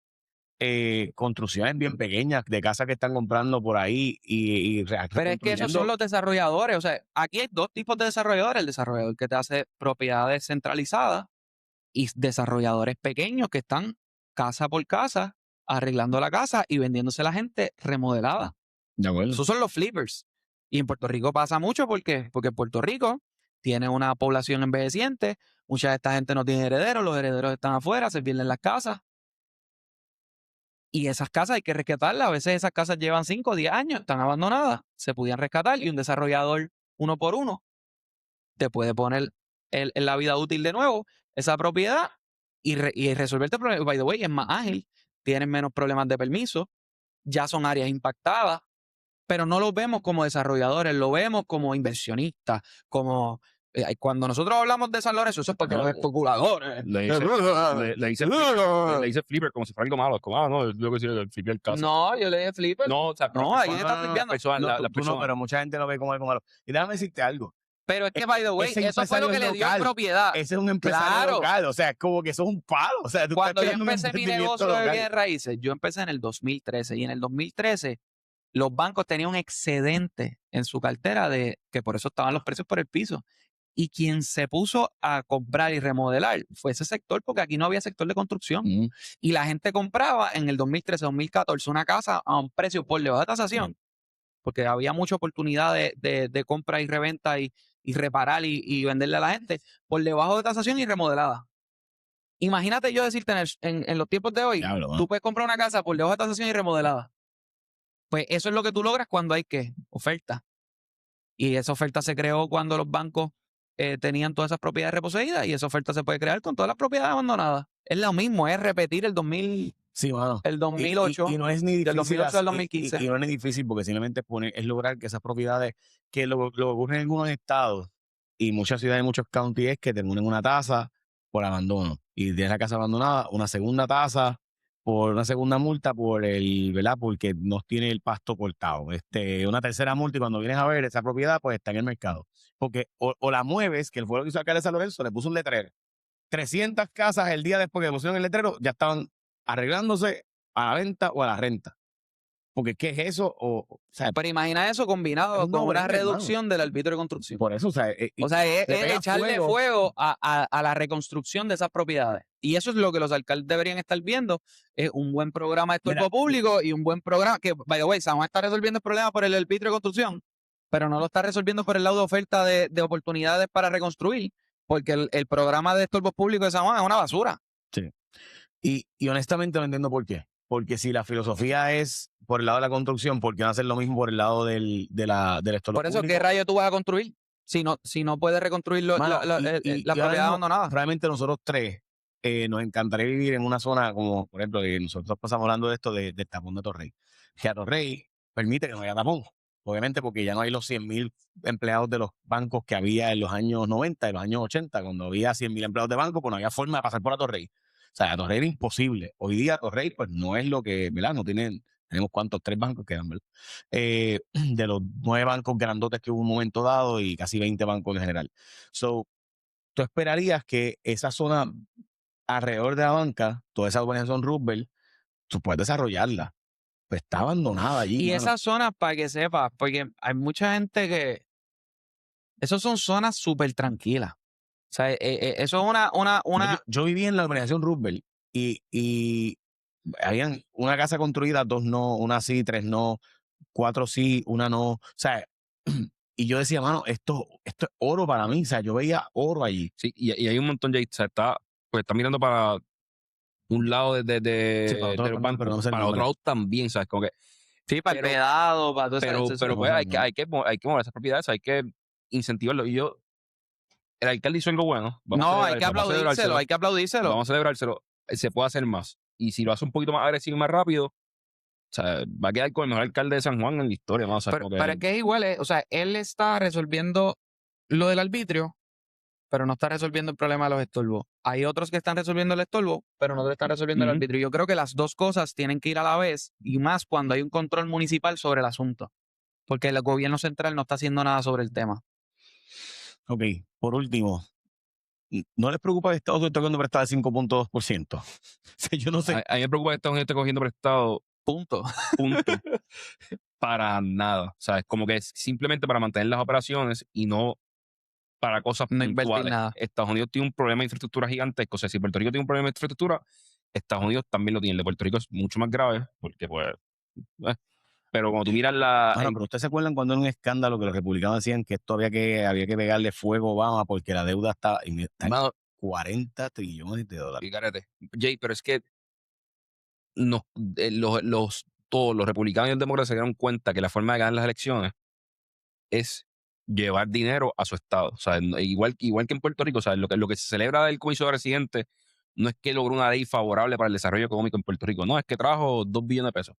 construcciones bien pequeñas de casas que están comprando por ahí Pero es que esos son los desarrolladores. O sea, aquí hay dos tipos de desarrolladores. El desarrollador que te hace propiedades centralizadas y desarrolladores pequeños que están casa por casa arreglando la casa y vendiéndose a la gente remodelada. De acuerdo. Esos son los flippers. Y en Puerto Rico pasa mucho porque Puerto Rico tiene una población envejeciente, mucha de esta gente no tiene herederos, los herederos están afuera, se pierden las casas. Y esas casas hay que rescatarlas. A veces esas casas llevan 5 o 10 años, están abandonadas, se podían rescatar y un desarrollador uno por uno te puede poner en la vida útil de nuevo esa propiedad y resolverte el problema. By the way, es más ágil, tienen menos problemas de permiso, ya son áreas impactadas, pero no los vemos como desarrolladores, lo vemos como inversionistas, como... cuando nosotros hablamos de San Lorenzo, eso es porque los especuladores. Le dice flipper como si fuera algo malo. Es como, no, es lo que el flipper el caso. No, yo le dije flipper. No, o sea, no, ahí está flipeando. No, pero mucha gente lo ve como algo malo. Y déjame decirte algo. Pero es que, by the way, eso fue lo que le dio propiedad. Ese es un empresario local, o sea, es como que eso es un palo. O sea, cuando yo empecé mi negocio de bienes raíces, yo empecé en el 2013 y en el 2013 los bancos tenían un excedente en su cartera que por eso estaban los precios por el piso. Y quien se puso a comprar y remodelar fue ese sector, porque aquí no había sector de construcción. Y la gente compraba en el 2013, 2014 una casa a un precio por debajo de tasación, porque había mucha oportunidad de compra y reventa y reparar y venderle a la gente por debajo de tasación y remodelada. Imagínate yo decirte en los tiempos de hoy, tú puedes comprar una casa por debajo de tasación y remodelada. Pues eso es lo que tú logras cuando hay oferta. Y esa oferta se creó cuando los bancos tenían todas esas propiedades reposeídas y esa oferta se puede crear con todas las propiedades abandonadas. Es lo mismo, es repetir el 2000, sí, mano. El 2008. Y no es ni difícil. Del 2008 al 2015. Y no es ni difícil porque simplemente es lograr que esas propiedades, que lo que ocurre en algunos estados y muchas ciudades, muchos counties, es que terminan una tasa por abandono. Y tienes la casa abandonada, una segunda tasa por una segunda multa ¿verdad? Porque no tiene el pasto cortado. Una tercera multa y cuando vienes a ver esa propiedad, pues está en el mercado. Porque o la mueves, que fue lo que hizo alcalde de San Lorenzo, le puso un letrero. 300 casas el día después que pusieron el letrero ya estaban arreglándose a la venta o a la renta. Porque ¿qué es eso? O sea, pero imagina eso combinado con una reducción del arbitrio de construcción. Por eso, o sea, es echarle fuego a la reconstrucción de esas propiedades. Y eso es lo que los alcaldes deberían estar viendo. Es un buen programa de estorbo público y un buen programa que, by the way, San Juan está resolviendo el problema por el arbitrio de construcción, pero no lo está resolviendo por el lado de oferta de oportunidades para reconstruir, porque el programa de estorbo público de San Juan es una basura. Sí. Y honestamente no entiendo por qué. Porque si la filosofía es por el lado de la construcción, ¿por qué no hacer lo mismo por el lado del estorbo Por eso, público? ¿qué rayo tú vas a construir? Si no puedes reconstruir la propiedad abandonada. Realmente nosotros tres nos encantaría vivir en una zona como, por ejemplo, nosotros pasamos hablando de esto del tapón de Torrey. Que a Torrey permite que no haya tapón. Obviamente porque ya no hay los 100,000 empleados de los bancos que había en los años 90 y los años 80. Cuando había 100,000 empleados de banco, pues no había forma de pasar por Torrey. O sea, Torrey era imposible. Hoy día Torrey, pues no es lo que, ¿verdad? No tienen, tenemos cuántos, 3 bancos quedan, ¿verdad? De los 9 bancos grandotes que hubo un momento dado y casi 20 bancos en general. So, tú esperarías que esa zona alrededor de la banca, toda esa urbanización Roosevelt, tú puedes desarrollarla. Pues está abandonada allí. Y esas zonas, para que sepas, porque hay mucha gente que... Esas son zonas súper tranquilas. O sea, eso es una... Yo viví en la urbanización Roosevelt y habían una casa construida, 2 no, una sí, 3 no, 4 sí, una no. O sea, y yo decía, mano, esto es oro para mí. O sea, yo veía oro allí. Sí, y hay un montón ya. O sea, está mirando para un lado de los bancos, pero para otro lado también, ¿sabes? Como que, sí, para el pedado, para todo eso. Pero pues hay que mover esas propiedades, hay que incentivarlo. Y el alcalde hizo algo bueno. Hay que aplaudírselo. Vamos a celebrárselo. Se puede hacer más. Y si lo hace un poquito más agresivo y más rápido, o sea, va a quedar con el mejor alcalde de San Juan en la historia. ¿No? O sea, pero es que es igual, o sea, él está resolviendo lo del arbitrio, pero no está resolviendo el problema de los estorbos. Hay otros que están resolviendo el estorbo, pero no están resolviendo el arbitrio. Yo creo que las dos cosas tienen que ir a la vez, y más cuando hay un control municipal sobre el asunto. porque el gobierno central no está haciendo nada sobre el tema. Ok, por último, ¿no les preocupa que Estados Unidos está cogiendo prestado al 5.2%? O sea, yo no sé. A mí me preocupa que Estados Unidos esté cogiendo prestado, Punto. para nada. O sea, es como que es simplemente para mantener las operaciones y no para cosas No invertir puntuales. nada. Estados Unidos tiene un problema de infraestructura gigantesco. O sea, si Puerto Rico tiene un problema de infraestructura, Estados Unidos también lo tiene. El de Puerto Rico es mucho más grave, porque pues... Pero cuando tú miras la... Bueno, pero ¿ustedes se acuerdan cuando era un escándalo que los republicanos decían que esto había que pegarle fuego a Obama porque la deuda está en Mano, 40 trillones de dólares? fíjate, Jay, pero es que todos los republicanos y los demócratas se dieron cuenta que la forma de ganar las elecciones es llevar dinero a su estado. O sea, igual que en Puerto Rico, o sea, lo que se celebra del comisionado residente no es que logró una ley favorable para el desarrollo económico en Puerto Rico, no, es que trajo 2 billones de pesos,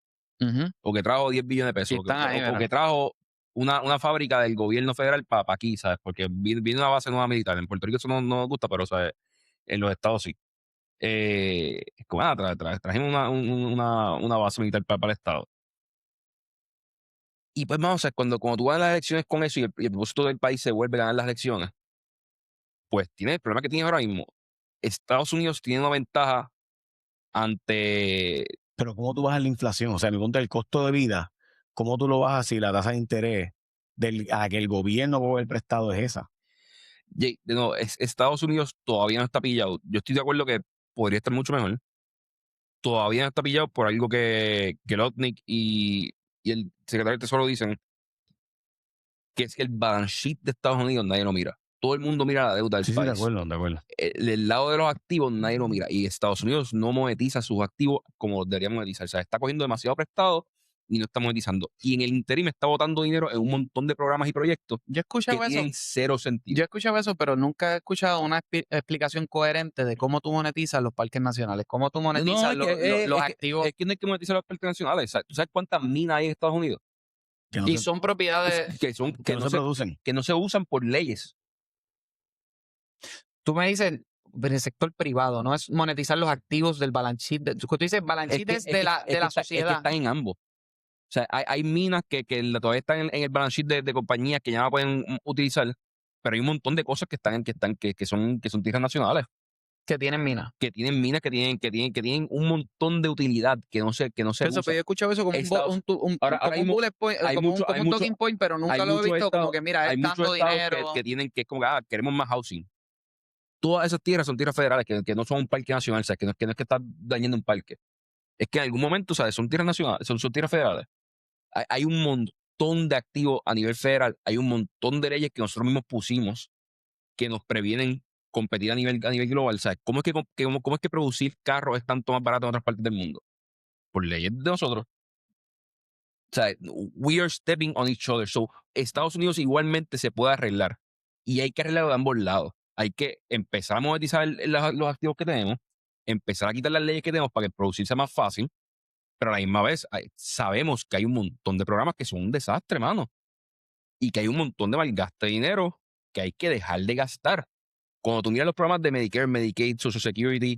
o que trajo 10 billones de pesos, Sí, están ahí, o ¿verdad? que trajo una fábrica del gobierno federal para aquí, ¿sabes? Porque viene una base nueva militar. En Puerto Rico eso no nos gusta, pero ¿sabes? En los estados sí. Es como, trajimos una base militar para el estado. Y pues vamos a ver, cuando tú ganas las elecciones con eso y el propósito del país se vuelve a ganar las elecciones, pues tiene el problema que tienes ahora mismo. Estados Unidos tiene una ventaja ante... Pero ¿cómo tú bajas la inflación? O sea, mi punto del costo de vida, ¿cómo tú lo bajas si la tasa de interés a que el gobierno coge el prestado es esa? No, Estados Unidos todavía no está pillado. Yo estoy de acuerdo que podría estar mucho mejor. Todavía no está pillado por algo que Lotnick y el secretario del Tesoro dicen, que es que el balance sheet de Estados Unidos nadie lo mira. Todo el mundo mira la deuda del Sí, país. de acuerdo. Del lado de los activos nadie lo mira. Y Estados Unidos no monetiza sus activos como debería monetizar. O sea, está cogiendo demasiado prestado y no está monetizando. Y en el interim está botando dinero en un montón de programas y proyectos Yo he que escuchado eso. tienen cero sentido. Yo he escuchado eso, pero nunca he escuchado una explicación coherente de cómo tú monetizas los parques nacionales, cómo tú monetizas los activos. Es que no hay que monetizar los parques nacionales. O sea, ¿tú sabes cuántas minas hay en Estados Unidos? Que no Y se, son propiedades. Que no se producen. que no se usan por leyes. Tú me dices, del sector privado, no es monetizar los activos del balance sheet. Tú dices balance sheet es de la sociedad. Es que están en ambos. O sea, hay minas que todavía están en el balance sheet de compañías que ya no pueden utilizar, pero hay un montón de cosas que son tierras nacionales. Que tienen minas. Que tienen minas, que tienen un montón de utilidad que no se Eso, usa. pero yo he escuchado eso como Ahora un bullet point, como un talking point, pero nunca lo he visto como que mira, hay es muchos tanto estados dinero. que tienen que es como queremos más housing. Todas esas tierras son tierras federales que no son un parque nacional, o sea, que no es que está dañando un parque. Es que en algún momento, ¿sabes? Son tierras nacionales, son tierras federales. Hay un montón de activos a nivel federal, hay un montón de leyes que nosotros mismos pusimos que nos previenen competir a nivel global. ¿Sabes? ¿Cómo es que producir carros es tanto más barato en otras partes del mundo? Por leyes de nosotros. O sea, we are stepping on each other. So, Estados Unidos igualmente se puede arreglar. Y hay que arreglarlo de ambos lados. Hay que empezar a monetizar los activos que tenemos, empezar a quitar las leyes que tenemos para que el producir sea más fácil, pero a la misma vez sabemos que hay un montón de programas que son un desastre, mano. Y que hay un montón de malgaste de dinero que hay que dejar de gastar. Cuando tú miras los programas de Medicare, Medicaid, Social Security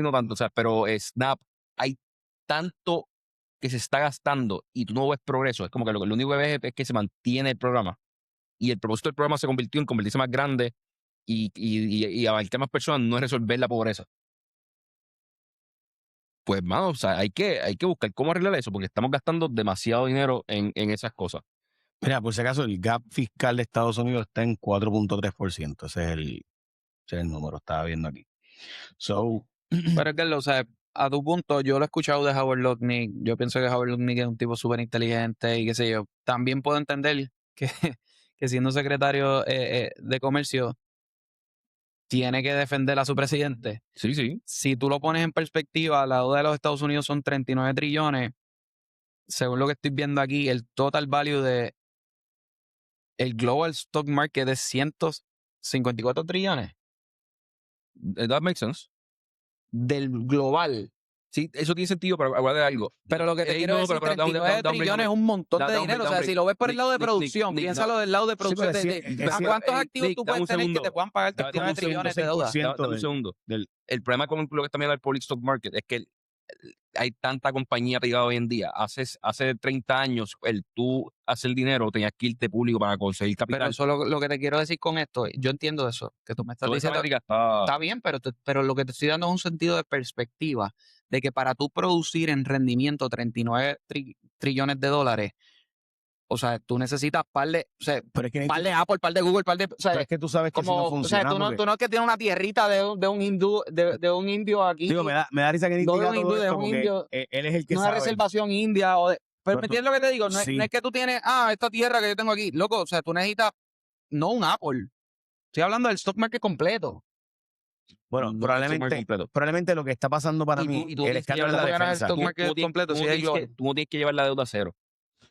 no tanto, o sea, pero SNAP, hay tanto que se está gastando y tú no ves progreso. Es como que lo único que ves es que se mantiene el programa. Y el propósito del programa se convirtió en convertirse más grande y abarcar más personas, no es resolver la pobreza. Pues, mano, o sea, hay que buscar cómo arreglar eso, porque estamos gastando demasiado dinero en esas cosas. Mira, por si acaso, el gap fiscal de Estados Unidos está en 4.3%. Ese es el número, estaba viendo aquí. So, Pero es que, o sea, a tu punto, yo lo he escuchado de Howard Lutnick. Yo pienso que Howard Lutnick es un tipo súper inteligente y qué sé yo. También puedo entender que siendo secretario de comercio tiene que defender a su presidente. Sí, sí. Si tú lo pones en perspectiva, la deuda de los Estados Unidos son 39 trillones. Según lo que estoy viendo aquí, el total value de el global stock market es 154 trillones. That makes sense. Del global. Sí, eso tiene sentido, pero hablar de algo. Pero lo que te quiero decir, 39 trillones es un montón de dinero. O sea, si lo ves por el lado de producción, piénsalo del lado de producción. ¿A cuántos activos tú puedes tener que te puedan pagar 39 trillones de deuda? Dame un segundo. El problema con lo que está mirando el public stock market es que hay tanta compañía privada hoy en día. Hace 30 años, tú hacer dinero tenías que irte público para conseguir Pero capital. eso lo que te quiero decir con esto, yo entiendo eso, que tú me estás Toda esa diciendo, métrica está... está bien, pero lo que te estoy dando es un sentido de perspectiva, de que para tú producir en rendimiento 39 trillones de dólares, o sea, tú necesitas par de Apple, par de Google, par de, o sea, pero es que tú sabes que como, eso no funciona. o sea, tú no es que tienes una tierrita de un hindú, de un indio aquí. Digo, me da risa que Nick no de diga un todo hindú, de esto un porque indio, él es el que no es sabe. reservación india pero Pero ¿me entiendes lo que te digo? sí. No es que tú tienes, esta tierra que yo tengo aquí, loco, o sea, tú necesitas, no un Apple. Estoy hablando del stock market completo. Bueno, No, probablemente lo que está pasando para mí, y tú el escándalo es la defensa. stock market completo, sí, tú no tienes que llevar la deuda a cero.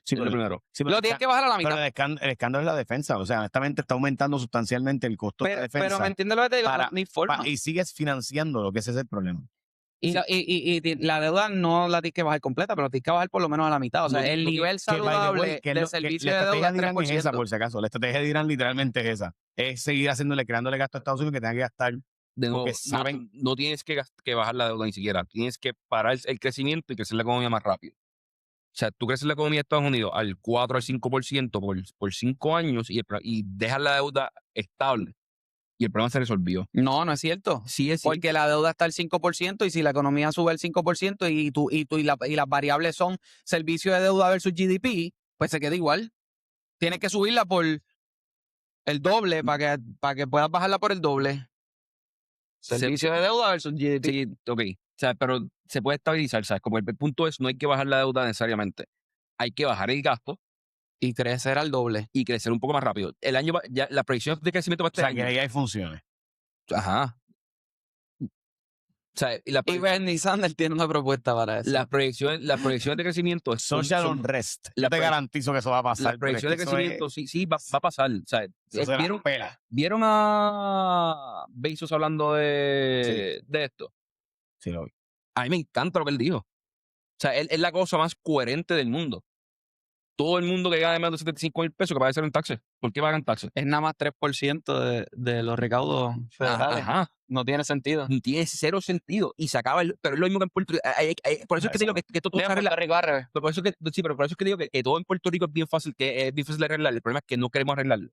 Sí, Es lo primero. sí, pero lo tienes que bajar a la mitad. pero el escándalo es la defensa. O sea, honestamente está aumentando sustancialmente el costo de la defensa. Pero me entiendes lo que te digo, para- no hay forma. y sigues financiando lo que ese es el problema. Y la deuda no la tienes que bajar completa, pero tienes que bajar por lo menos a la mitad. O sea, el nivel saludable del servicio de deuda es de Irán es esa, 3%. por si acaso. La estrategia de Irán literalmente es esa. Es seguir creándole gasto a Estados Unidos que tenga que gastar. De nuevo, Porque saben- no tienes que bajar la deuda ni siquiera. Tienes que parar el crecimiento y crecer la economía más rápido. O sea, tú creces la economía de Estados Unidos al 4 al 5% por 5 años y dejas la deuda estable. Y el problema se resolvió. No es cierto. Sí, es cierto. Porque la deuda está al 5% y si la economía sube al 5% y las variables son servicio de deuda versus GDP, pues se queda igual. Tienes que subirla por el doble para que puedas bajarla por el doble. Servicio de deuda versus GDP. Sí, ok. O sea, pero se puede estabilizar, ¿sabes? Como el punto es, no hay que bajar la deuda necesariamente. Hay que bajar el gasto Y crecer al doble. y crecer un poco más rápido. Ya la proyección de crecimiento para O este sea, año. que ahí hay funciones. Ajá. O sea, Y Bernie Sanders tiene una propuesta para eso. las proyecciones de crecimiento Social unrest. Yo te garantizo que eso va a pasar. las proyecciones de crecimiento sí va a pasar. O sea, ¿vieron a Bezos hablando de esto? Sí, lo vi. A mí me encanta lo que él dijo. O sea, él es la cosa más coherente del mundo. Todo el mundo que gana más de 75,000 pesos que paga cero en taxes. ¿Por qué pagan taxes? Es nada más 3% de los recaudos federales. Ajá. No tiene sentido. Tiene cero sentido. Y se acaba pero es lo mismo que en Puerto Rico. Por eso es que te digo que esto todo se arregla. Por eso es que digo que todo en Puerto Rico es bien fácil de arreglar. El problema es que no queremos arreglarlo.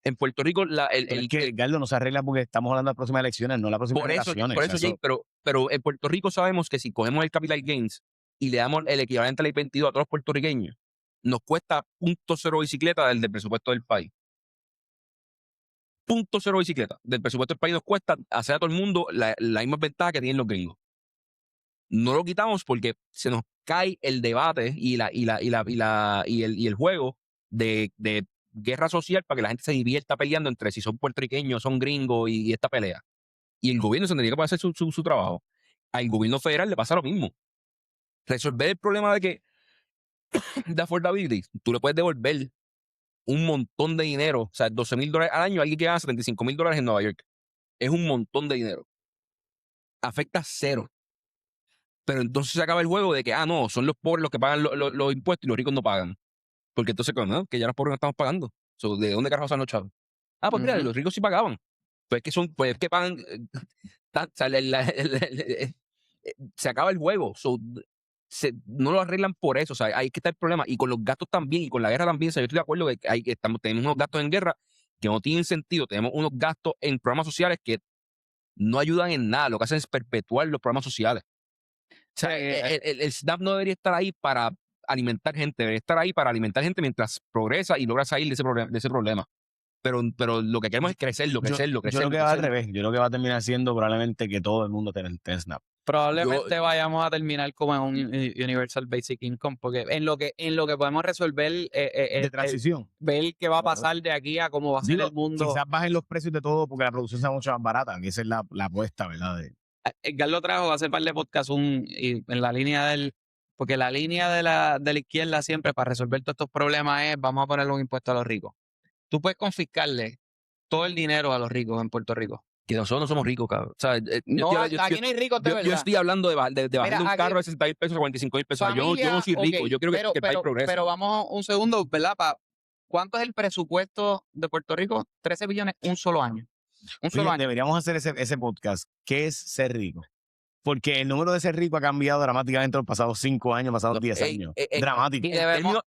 En Puerto Rico, Es que Gardo no se arregla porque estamos hablando de las próximas elecciones, no las próximas elecciones. Por eso, Jay, pero en Puerto Rico sabemos que si cogemos el capital gains y le damos el equivalente a la I-22 a todos los puertorriqueños, nos cuesta 0.0 bicicleta del presupuesto del país. 0.0 bicicleta del presupuesto del país nos cuesta hacer a todo el mundo la misma ventaja que tienen los gringos. No lo quitamos porque se nos cae el debate y el juego de guerra social para que la gente se divierta peleando entre si son puertorriqueños, son gringos y esta pelea. Y el gobierno se tendría que hacer su trabajo. Al gobierno federal le pasa lo mismo. Resolver el problema de affordability, tú le puedes devolver un montón de dinero, o sea, $12,000 al año a alguien que gana $75,000 en Nueva York. Es un montón de dinero. Afecta cero. Pero entonces se acaba el juego de que, no, son los pobres los que pagan los impuestos y los ricos no pagan. Porque entonces, ¿no? Que ya los pobres no estamos pagando. ¿De dónde carajo salen los chavos? Pues mira, los ricos sí pagaban. Pues es que pagan. Se acaba el juego. No lo arreglan por eso. O sea, ahí que está el problema. Y con los gastos también, y con la guerra también. O sea, yo estoy de acuerdo que tenemos unos gastos en guerra que no tienen sentido. Tenemos unos gastos en programas sociales que no ayudan en nada. Lo que hacen es perpetuar los programas sociales. O sea, el SNAP no debería estar ahí para alimentar gente. Debería estar ahí para alimentar gente mientras progresa y logra salir de ese problema. Pero lo que queremos es crecerlo. Yo creo que va al revés. Yo creo que va a terminar siendo probablemente que todo el mundo tenga SNAP. Probablemente vayamos a terminar como en un Universal Basic Income, porque en lo que podemos resolver de transición. ver qué va a pasar de aquí a cómo va a ser el mundo. Quizás bajen los precios de todo porque la producción sea mucho más barata, que esa es la apuesta, ¿verdad? Edgar lo trajo hace par de podcasts y en la línea porque la línea de la izquierda siempre para resolver todos estos problemas es vamos a ponerle un impuesto a los ricos. Tú puedes confiscarle todo el dinero a los ricos en Puerto Rico. Que nosotros no somos ricos, cabrón. O sea, aquí no hay ricos de verdad. Yo estoy hablando de bajar de un carro de 60,000 pesos a 45,000 pesos. Yo no soy rico. Yo quiero que el país progrese. Pero vamos un segundo, ¿verdad? ¿Cuánto es el presupuesto de Puerto Rico? 13 billones un solo año. Un solo año. Deberíamos hacer ese podcast. ¿Qué es ser rico? Porque el número de ser rico ha cambiado dramáticamente en los pasados 5 años, pasados 10 años. Dramático. y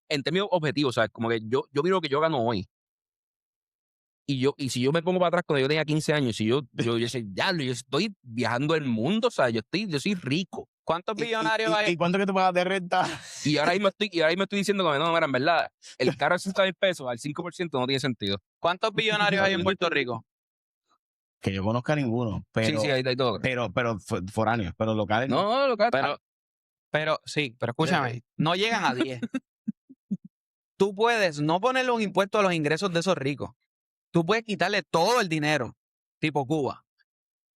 En términos objetivos, ¿sabes? Como que yo miro lo que yo gano hoy. Y si yo me pongo para atrás cuando yo tenía 15 años, si yo sé, ya, yo estoy viajando el mundo, o sea, yo soy rico. ¿Cuántos billonarios hay? ¿Y cuánto que tú pagas de renta? Y ahora mismo estoy diciendo que no, mira, en verdad, el carro de 60,000 pesos al 5% no tiene sentido. ¿Cuántos billonarios hay en Puerto Rico? Que yo conozca ninguno. Pero, Sí, hay todo. pero foráneos, pero locales. No, lo que Pero escúchame, no llegan a 10. Tú puedes no ponerle un impuesto a los ingresos de esos ricos. Tú puedes quitarle todo el dinero, tipo Cuba.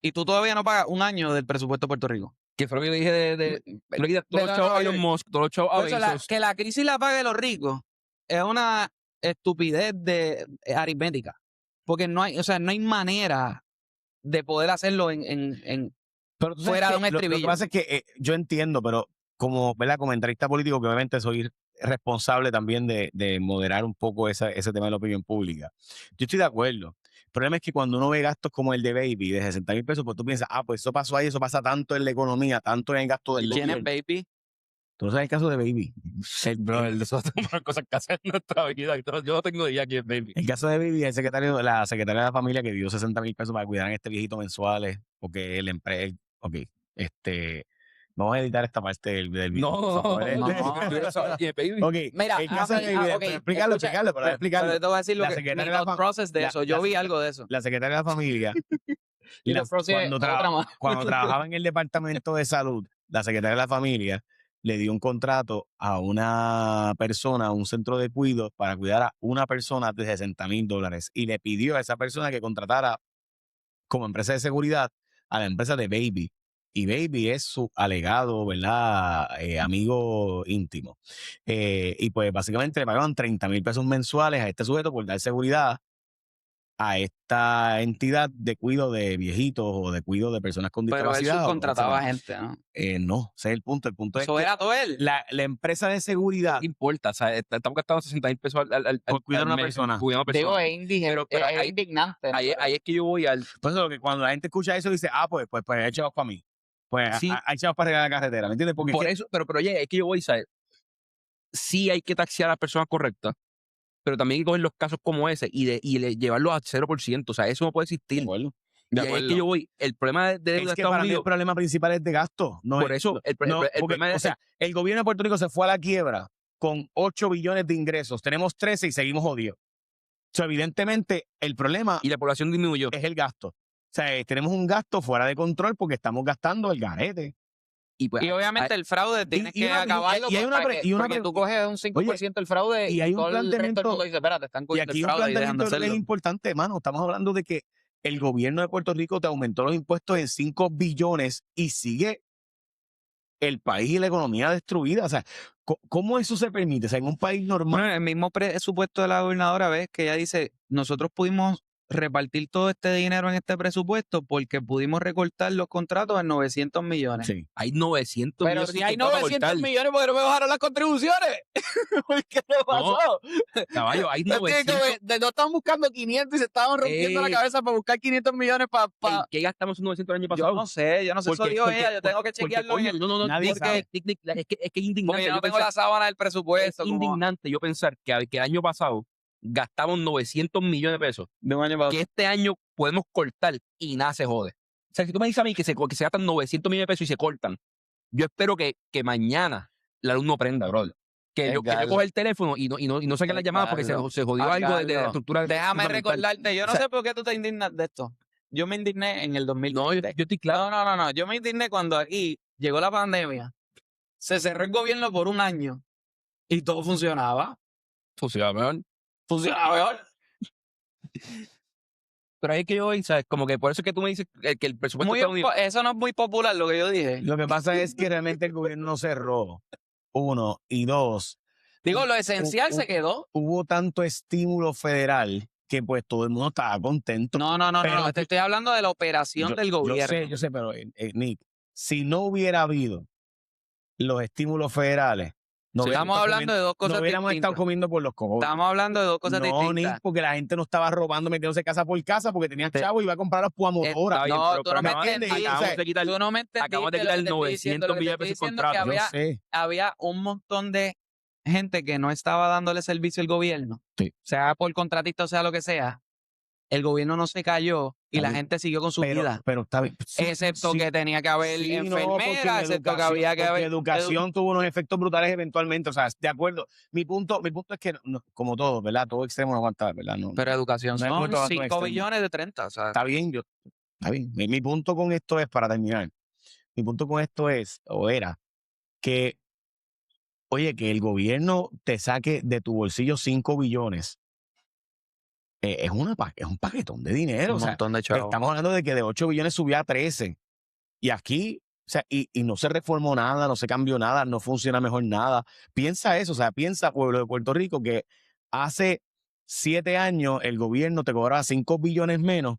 Y tú todavía no pagas un año del presupuesto de Puerto Rico. que fue lo que yo dije de todos los chavos a Elon Musk, todos los chavos a Por eso Bezos. que la crisis la pague los ricos es una estupidez aritmética. Porque no hay manera de poder hacerlo Pero tú sabes fuera que de un lo que estribillo. pasa es que yo entiendo, pero como comentarista político, que obviamente soy responsable también de moderar un poco ese tema de la opinión pública. Yo estoy de acuerdo. El problema es que cuando uno ve gastos como el de Baby, de 60,000 pesos, pues tú piensas, pues eso pasó ahí, eso pasa tanto en la economía, tanto en el gasto del ¿Quién es gobierno. Baby? Tú no sabes el caso de Baby. Bro, nosotros tenemos cosas que hacer en nuestra vida. Yo no tengo idea quién es Baby. El caso de Baby, la secretaria de la familia que dio 60,000 pesos para cuidar a este viejito mensuales, porque vamos a editar esta parte del video. No. ¿Quién es Baby? Ok, Mira, el caso de Baby, explicarlo, pero explicarlo. Pero te voy a decir La lo que secretaria mi de la thought process de la- eso. Yo la- vi algo de eso. La secretaria de la familia, Y los process otra más. cuando trabajaba en el departamento de salud, la secretaria de la familia le dio un contrato a una persona, a un centro de cuidado, para cuidar a una persona de $60,000 y le pidió a esa persona que contratara como empresa de seguridad a la empresa de Baby. Y Baby es su alegado, ¿verdad? Amigo íntimo. Y pues básicamente le pagaban 30,000 pesos mensuales a este sujeto por dar seguridad a esta entidad de cuidado de viejitos o de cuidado de personas con Pero él discapacidad. subcontrataba gente, ¿no? No, ese es el punto. El punto es Eso que era todo él. la empresa de seguridad, No importa, o sea, estamos gastando 60,000 pesos por cuidar a una mes persona. cuidando a una Digo, persona. Pero es indignante. ¿no? Ahí es que yo voy al... Por eso que cuando la gente escucha eso dice, pues hay chavos para mí. Pues Sí. hay chavos para arreglar la carretera, ¿me entiendes? Porque Por eso, pero oye, es que yo voy, ¿sabes? Sí hay que taxear a las personas correctas, pero también hay que coger los casos como ese y llevarlos a 0%. O sea, eso no puede existir. Y ahí es que yo voy. El problema de deuda de es que Estados para mí Unidos... el problema principal es de gasto. No Por es- eso, el porque, problema es... o sea, el gobierno de Puerto Rico se fue a la quiebra con 8 billones de ingresos. Tenemos 13 y seguimos jodidos. O sea, evidentemente, el problema y la población disminuyó. es el gasto. O sea, tenemos un gasto fuera de control porque estamos gastando el garete. Y, pues, Y obviamente el fraude tienes que acabarlo. y hay una porque tú coges un 5% del fraude y hay un todo el resto del planteamiento- mundo dice, espérate, están Y cogiendo aquí el un fraude y dejan de planteamiento hacerlo. es importante, hermano. Estamos hablando de que el gobierno de Puerto Rico te aumentó los impuestos en 5 billones y sigue el país y la economía destruida. O sea, ¿cómo eso se permite? O sea, en un país normal. Bueno, el mismo presupuesto de la gobernadora, ves que ella dice, nosotros pudimos repartir todo este dinero en este presupuesto porque pudimos recortar los contratos en 900 millones. Sí. hay 900 Pero millones si hay que van a 900 cortar. millones, ¿por qué no me bajaron las contribuciones? ¿Qué te pasó? Caballo, hay Es que 900. no estaban buscando 500 y se estaban rompiendo la cabeza para buscar 500 millones para... ¿En qué gastamos esos 900 el año pasado? Yo no sé, eso Porque- dijo porque- ella, yo tengo que porque, chequearlo coño, en el... no, Nadie porque sabe. es que es indignante. Porque yo no Yo tengo pensar- la sábana del es presupuesto. como indignante yo pensar que el año pasado gastamos 900 millones de pesos, de un año para otro. que este año podemos cortar y nada se jode. O sea, si tú me dices a mí que se gastan 900 millones de pesos y se cortan, yo espero que mañana la luz no prenda, bro. Que yo coja el teléfono y no saque la llamada porque se jodió algo de la estructura. Déjame fundamental. recordarte, yo no O sea, sé por qué tú te indignas de esto. Yo me indigné en el 2000. No, yo estoy claro. No. Yo me indigné cuando aquí llegó la pandemia, se cerró el gobierno por un año y todo funcionaba. Funcionaba mejor. Pero ahí es que yo voy, ¿sabes? Como que por eso es que tú me dices que el presupuesto de Estados Unidos... Eso no es muy popular lo que yo dije. Lo que pasa es que realmente el gobierno no cerró. 1 y 2. Digo, lo esencial se quedó. Hubo tanto estímulo federal que pues todo el mundo estaba contento. No. Pero- Te estoy hablando de la operación del gobierno. Yo sé, pero Nick, si no hubiera habido los estímulos federales, No Sí, Estamos hablando de dos cosas no hubiéramos distintas. estado comiendo por los cojones. Estamos hablando de dos cosas No, distintas. ni porque la gente no estaba robando, metiéndose casa por casa porque tenían chavo y iba a comprar las puamotoras. Está bien, No, pero- tú pero no me acabamos de- entiendes. acabamos de quitar- Tú no me entendiste acabamos de lo quitar que te estoy diciendo. 900 Lo que te millones de estoy pesos diciendo contrato. es Yo que sé. había un montón de gente que no estaba dándole servicio al gobierno. Sí. Sea por contratista o sea lo que sea. El gobierno no se cayó y Está la bien. gente siguió con su vida. Pero está bien. Sí, Excepto sí. que tenía que haber Sí, no, porque enfermeras, la excepto que educación- había que porque haber... educación tuvo unos efectos brutales eventualmente, o sea, de acuerdo. Mi punto es que, como todo, ¿verdad? Todo extremo no aguanta, ¿verdad? No, Pero educación No hay son punto alto 5 extremo. billones de 30. O sea, está bien, está bien. Mi punto con esto es, para terminar, mi punto con esto es, o era, que, oye, que el gobierno te saque de tu bolsillo 5 billones, es un paquetón de dinero, un o sea, montón de chavos. estamos hablando de que de 8 billones subía a 13. Y aquí, o sea, y no se reformó nada, no se cambió nada, no funciona mejor nada. Piensa eso, o sea, piensa, pueblo de Puerto Rico, que hace 7 años el gobierno te cobraba 5 billones menos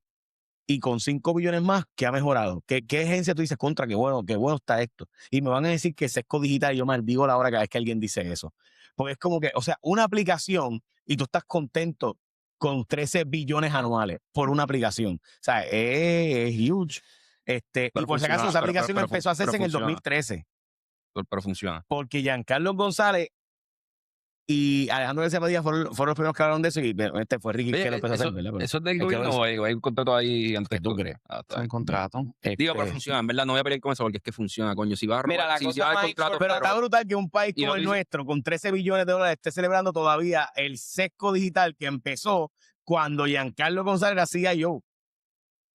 y con 5 billones más, ¿qué ha mejorado? ¿Qué agencia tú dices contra? Qué bueno está esto. Y me van a decir que Sesco Digital, y yo maldigo la hora cada vez que alguien dice eso. Porque es como que, o sea, una aplicación y tú estás contento con 13 billones anuales por una aplicación. O sea, es huge. Y por si acaso, funciona, esa aplicación pero empezó a hacerse en el funciona. 2013. Pero funciona. Porque Giancarlo González y Alejandro García Padilla fueron los primeros que hablaron de eso. Y fue Ricky Oye, que lo empezó a hacer, eso, ¿verdad? Pero eso es del hay que gobierno ver o hay un contrato ahí antes. ¿Qué tú crees? Ah, está Son bien. contratos. Digo, pero Este, funciona. En verdad, no voy a pelear con eso porque es que funciona, coño. Si vas a robar, Mira, la si cosa vas más al contrato, Pero está brutal que un país Y como lo el dice- nuestro, con 13 billones de dólares, esté celebrando todavía el Sesco Digital que empezó cuando Giancarlo González hacía yo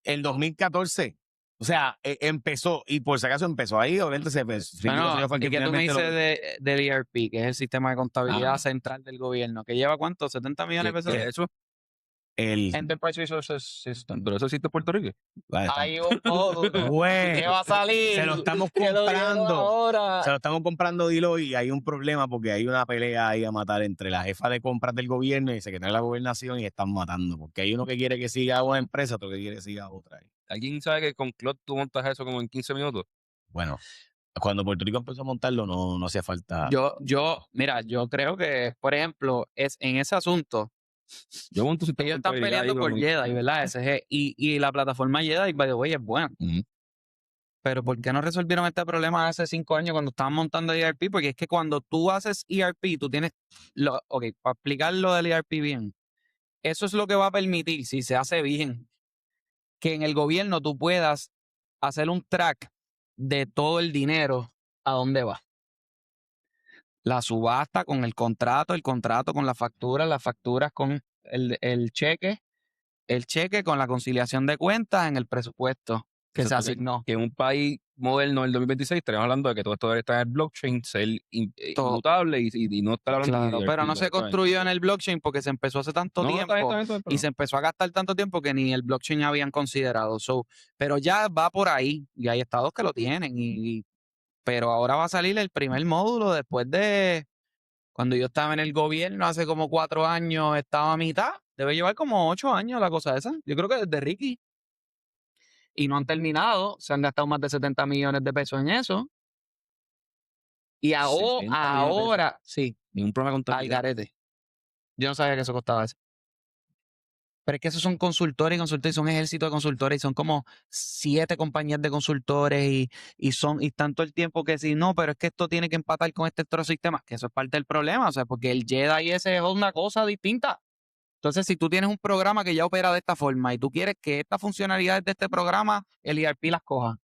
en 2014. O sea, empezó, y por si acaso empezó ahí, obviamente Ricky Rosselló fue el ¿y que qué tú me finalmente dices del ERP, que es el sistema de contabilidad Ah. central del gobierno, que lleva cuánto, 70 millones de pesos? ¿qué es eso? el Enterprise Resources System. Pero eso existe en Puerto Rico. Vale, está. Hay un módulo Güey, que va a salir. se lo estamos que lo dieron comprando. ahora. Se lo estamos comprando, dilo, y hay un problema porque hay una pelea ahí a matar entre la jefa de compras del gobierno y el secretario de la gobernación y están matando. Porque hay uno que quiere que siga una empresa, otro que quiere que siga otra. ¿Alguien sabe que con Cloud tú montas eso como en 15 minutos? Bueno, cuando Puerto Rico empezó a montarlo, no hacía falta. Mira, yo creo que, por ejemplo, es en ese asunto, Yo monto un sistema ellos de están contabilidad peleando ahí por con- Jedi, ¿verdad? SG. Y la plataforma Jedi, by the way, es buena. Ujú. Pero ¿por qué no resolvieron este problema hace 5 años cuando estaban montando ERP? Porque es que cuando tú haces ERP, tú tienes... Ok, para explicar lo del ERP bien, eso es lo que va a permitir, si se hace bien, que en el gobierno tú puedas hacer un track de todo el dinero a dónde va. La subasta con el contrato con las facturas con el cheque con la conciliación de cuentas en el presupuesto que se Exacto, asignó. Que en un país moderno del 2026 estaríamos hablando de que todo esto debería estar en el blockchain, ser Todo. inmutable y no estar hablando Claro, de pero no se construyó en el blockchain porque se empezó hace tanto tiempo y se empezó a gastar tanto tiempo que ni el blockchain habían considerado. Pero ya va por ahí y hay estados que lo tienen. Pero ahora va a salir el primer módulo después de cuando yo estaba en el gobierno hace como 4 años, estaba a mitad. Debe llevar como 8 años la cosa esa. Yo creo que desde Ricky. Y no han terminado. Se han gastado más de 70 millones de pesos en eso. Y 70 millones de pesos. ahora, sí, Ningún problema con al garete. Yo no sabía que eso costaba eso. Pero es que esos son consultores y consultores, son ejércitos de consultores y son como 7 compañías de consultores y están todo el tiempo que si no, pero es que esto tiene que empatar con este otro sistema, que eso es parte del problema, o sea, porque el Jedi ese es una cosa distinta. Entonces, si tú tienes un programa que ya opera de esta forma y tú quieres que estas funcionalidades de este programa, el ERP las coja.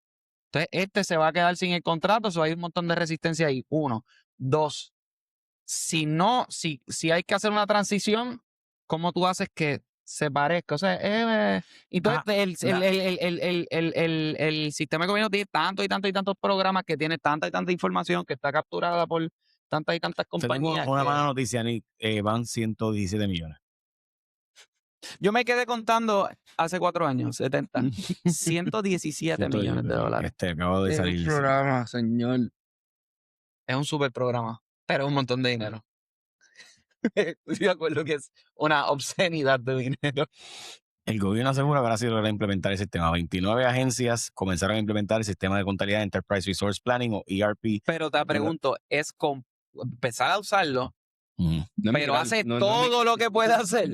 Entonces, este se va a quedar sin el contrato, eso hay un montón de resistencia ahí. 1, 2. Si hay que hacer una transición, ¿cómo tú haces que se parezca? O sea, entonces el sistema de gobierno tiene tantos y tantos y tantos programas que tiene tanta y tanta información que está capturada por tantas y tantas Tengo compañías. una que- mala noticia, Nick. Van 117 millones. Yo me quedé contando hace 4 años, 70, 117 millones de dólares. Acabo de salir. programa, señor. Es un super programa, pero es un montón de dinero. Estoy de acuerdo que es una obscenidad de dinero. El gobierno asegura que ahora sí logra implementar el sistema. 29 agencias comenzaron a implementar el sistema de contabilidad Enterprise Resource Planning o ERP. Pero te pregunto, empezar a usarlo, Ujú. No es pero migrar, hace no es todo lo que puede hacer.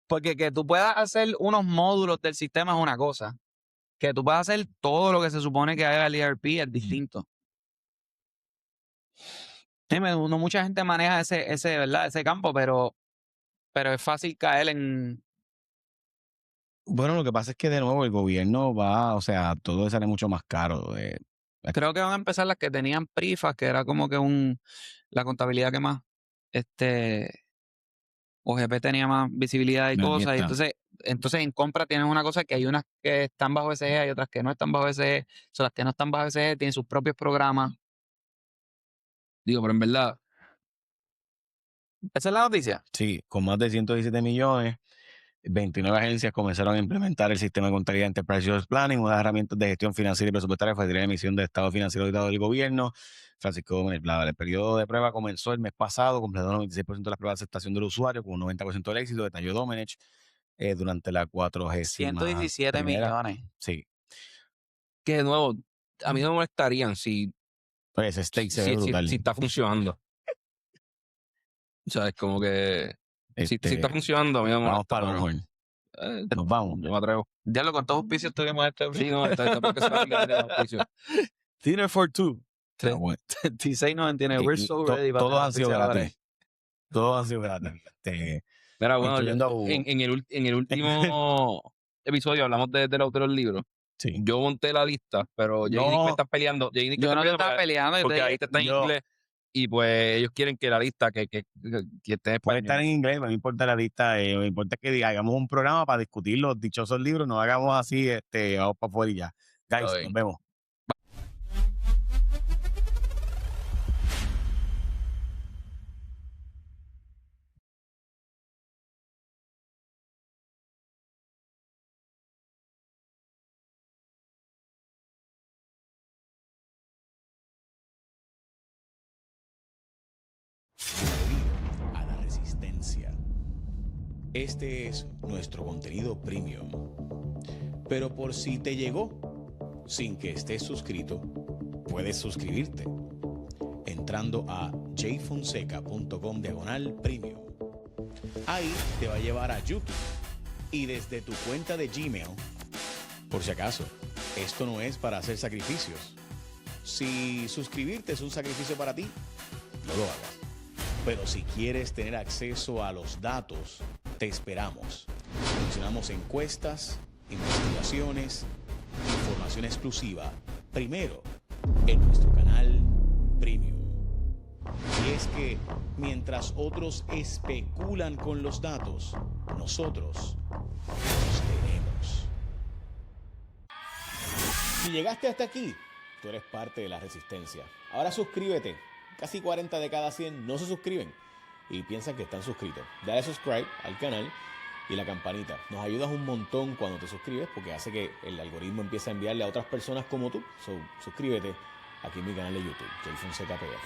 Porque que tú puedas hacer unos módulos del sistema es una cosa. Que tú puedas hacer todo lo que se supone que haga el ERP es distinto. No mucha gente maneja ¿verdad? Ese campo, pero es fácil caer en... Bueno, lo que pasa es que de nuevo el gobierno va, o sea, todo sale mucho más caro. Creo que van a empezar las que tenían PRIFAs, que era como que la contabilidad que más, OGP tenía más visibilidad y Aquí cosas. Y está. entonces en compra tienen una cosa que hay unas que están bajo SG, hay otras que no están bajo SG. Son las que no están bajo SG tienen sus propios programas. Digo, pero en verdad, Esa es la noticia. Sí, con más de 117 millones, 29 agencias comenzaron a implementar el sistema de contabilidad Enterprise Resource Planning, una herramienta de gestión financiera y presupuestaria para la emisión de estado financiero auditado del gobierno. Francisco Gómez, el periodo de prueba comenzó el mes pasado, completó el 96% de las pruebas de aceptación del usuario, con un 90% del éxito, detalló Domenech, durante la 40ª 117 primera. millones. Sí, que de nuevo, a mí no me molestarían pues ese steak se ve si brutal. está funcionando. O sea, es como que si está funcionando, a mí no me Vamos molesta. para pero, Longhorn. Nos vamos. yo me atrevo. Diablo, ¿con todos auspicios tuvimos Sí, no, está porque sabe que tiene auspicio. Dinner for two. Sí. Ah, bueno. 36.99. We're so ready para Todos tener han sido auspicio ahora. gratis. Todos han sido gratis. Mira, bueno, Incluyendo a Hugo. en el último episodio hablamos del autor del libro. Sí. Yo monté la lista, pero Jay y Nick me están peleando. Jay y Nick me Yo están no te peleando estaba peleando. porque ahí está en inglés. Y pues ellos quieren que la lista que esté en Puede español. estar en inglés, no me importa la lista, me importa que hagamos un programa para discutir los dichosos libros, no hagamos así, vamos para afuera y ya. Guys, Está bien. nos vemos. Bienvenido a La Resistencia. Este es nuestro contenido premium. Pero por si te llegó sin que estés suscrito, puedes suscribirte entrando a jfonseca.com/premium. Ahí te va a llevar a YouTube y desde tu cuenta de Gmail. Por si acaso, esto no es para hacer sacrificios. Si suscribirte es un sacrificio para ti, no lo hagas. Pero si quieres tener acceso a los datos, te esperamos. Mencionamos encuestas, investigaciones, información exclusiva, primero en nuestro canal Premium. Y es que mientras otros especulan con los datos, nosotros los tenemos. Si llegaste hasta aquí, tú eres parte de la resistencia. Ahora suscríbete. Casi 40 de cada 100 no se suscriben y piensan que están suscritos. Dale subscribe al canal y la campanita. Nos ayudas un montón cuando te suscribes porque hace que el algoritmo empiece a enviarle a otras personas como tú. Suscríbete aquí en mi canal de YouTube, Jay Fonseca PR.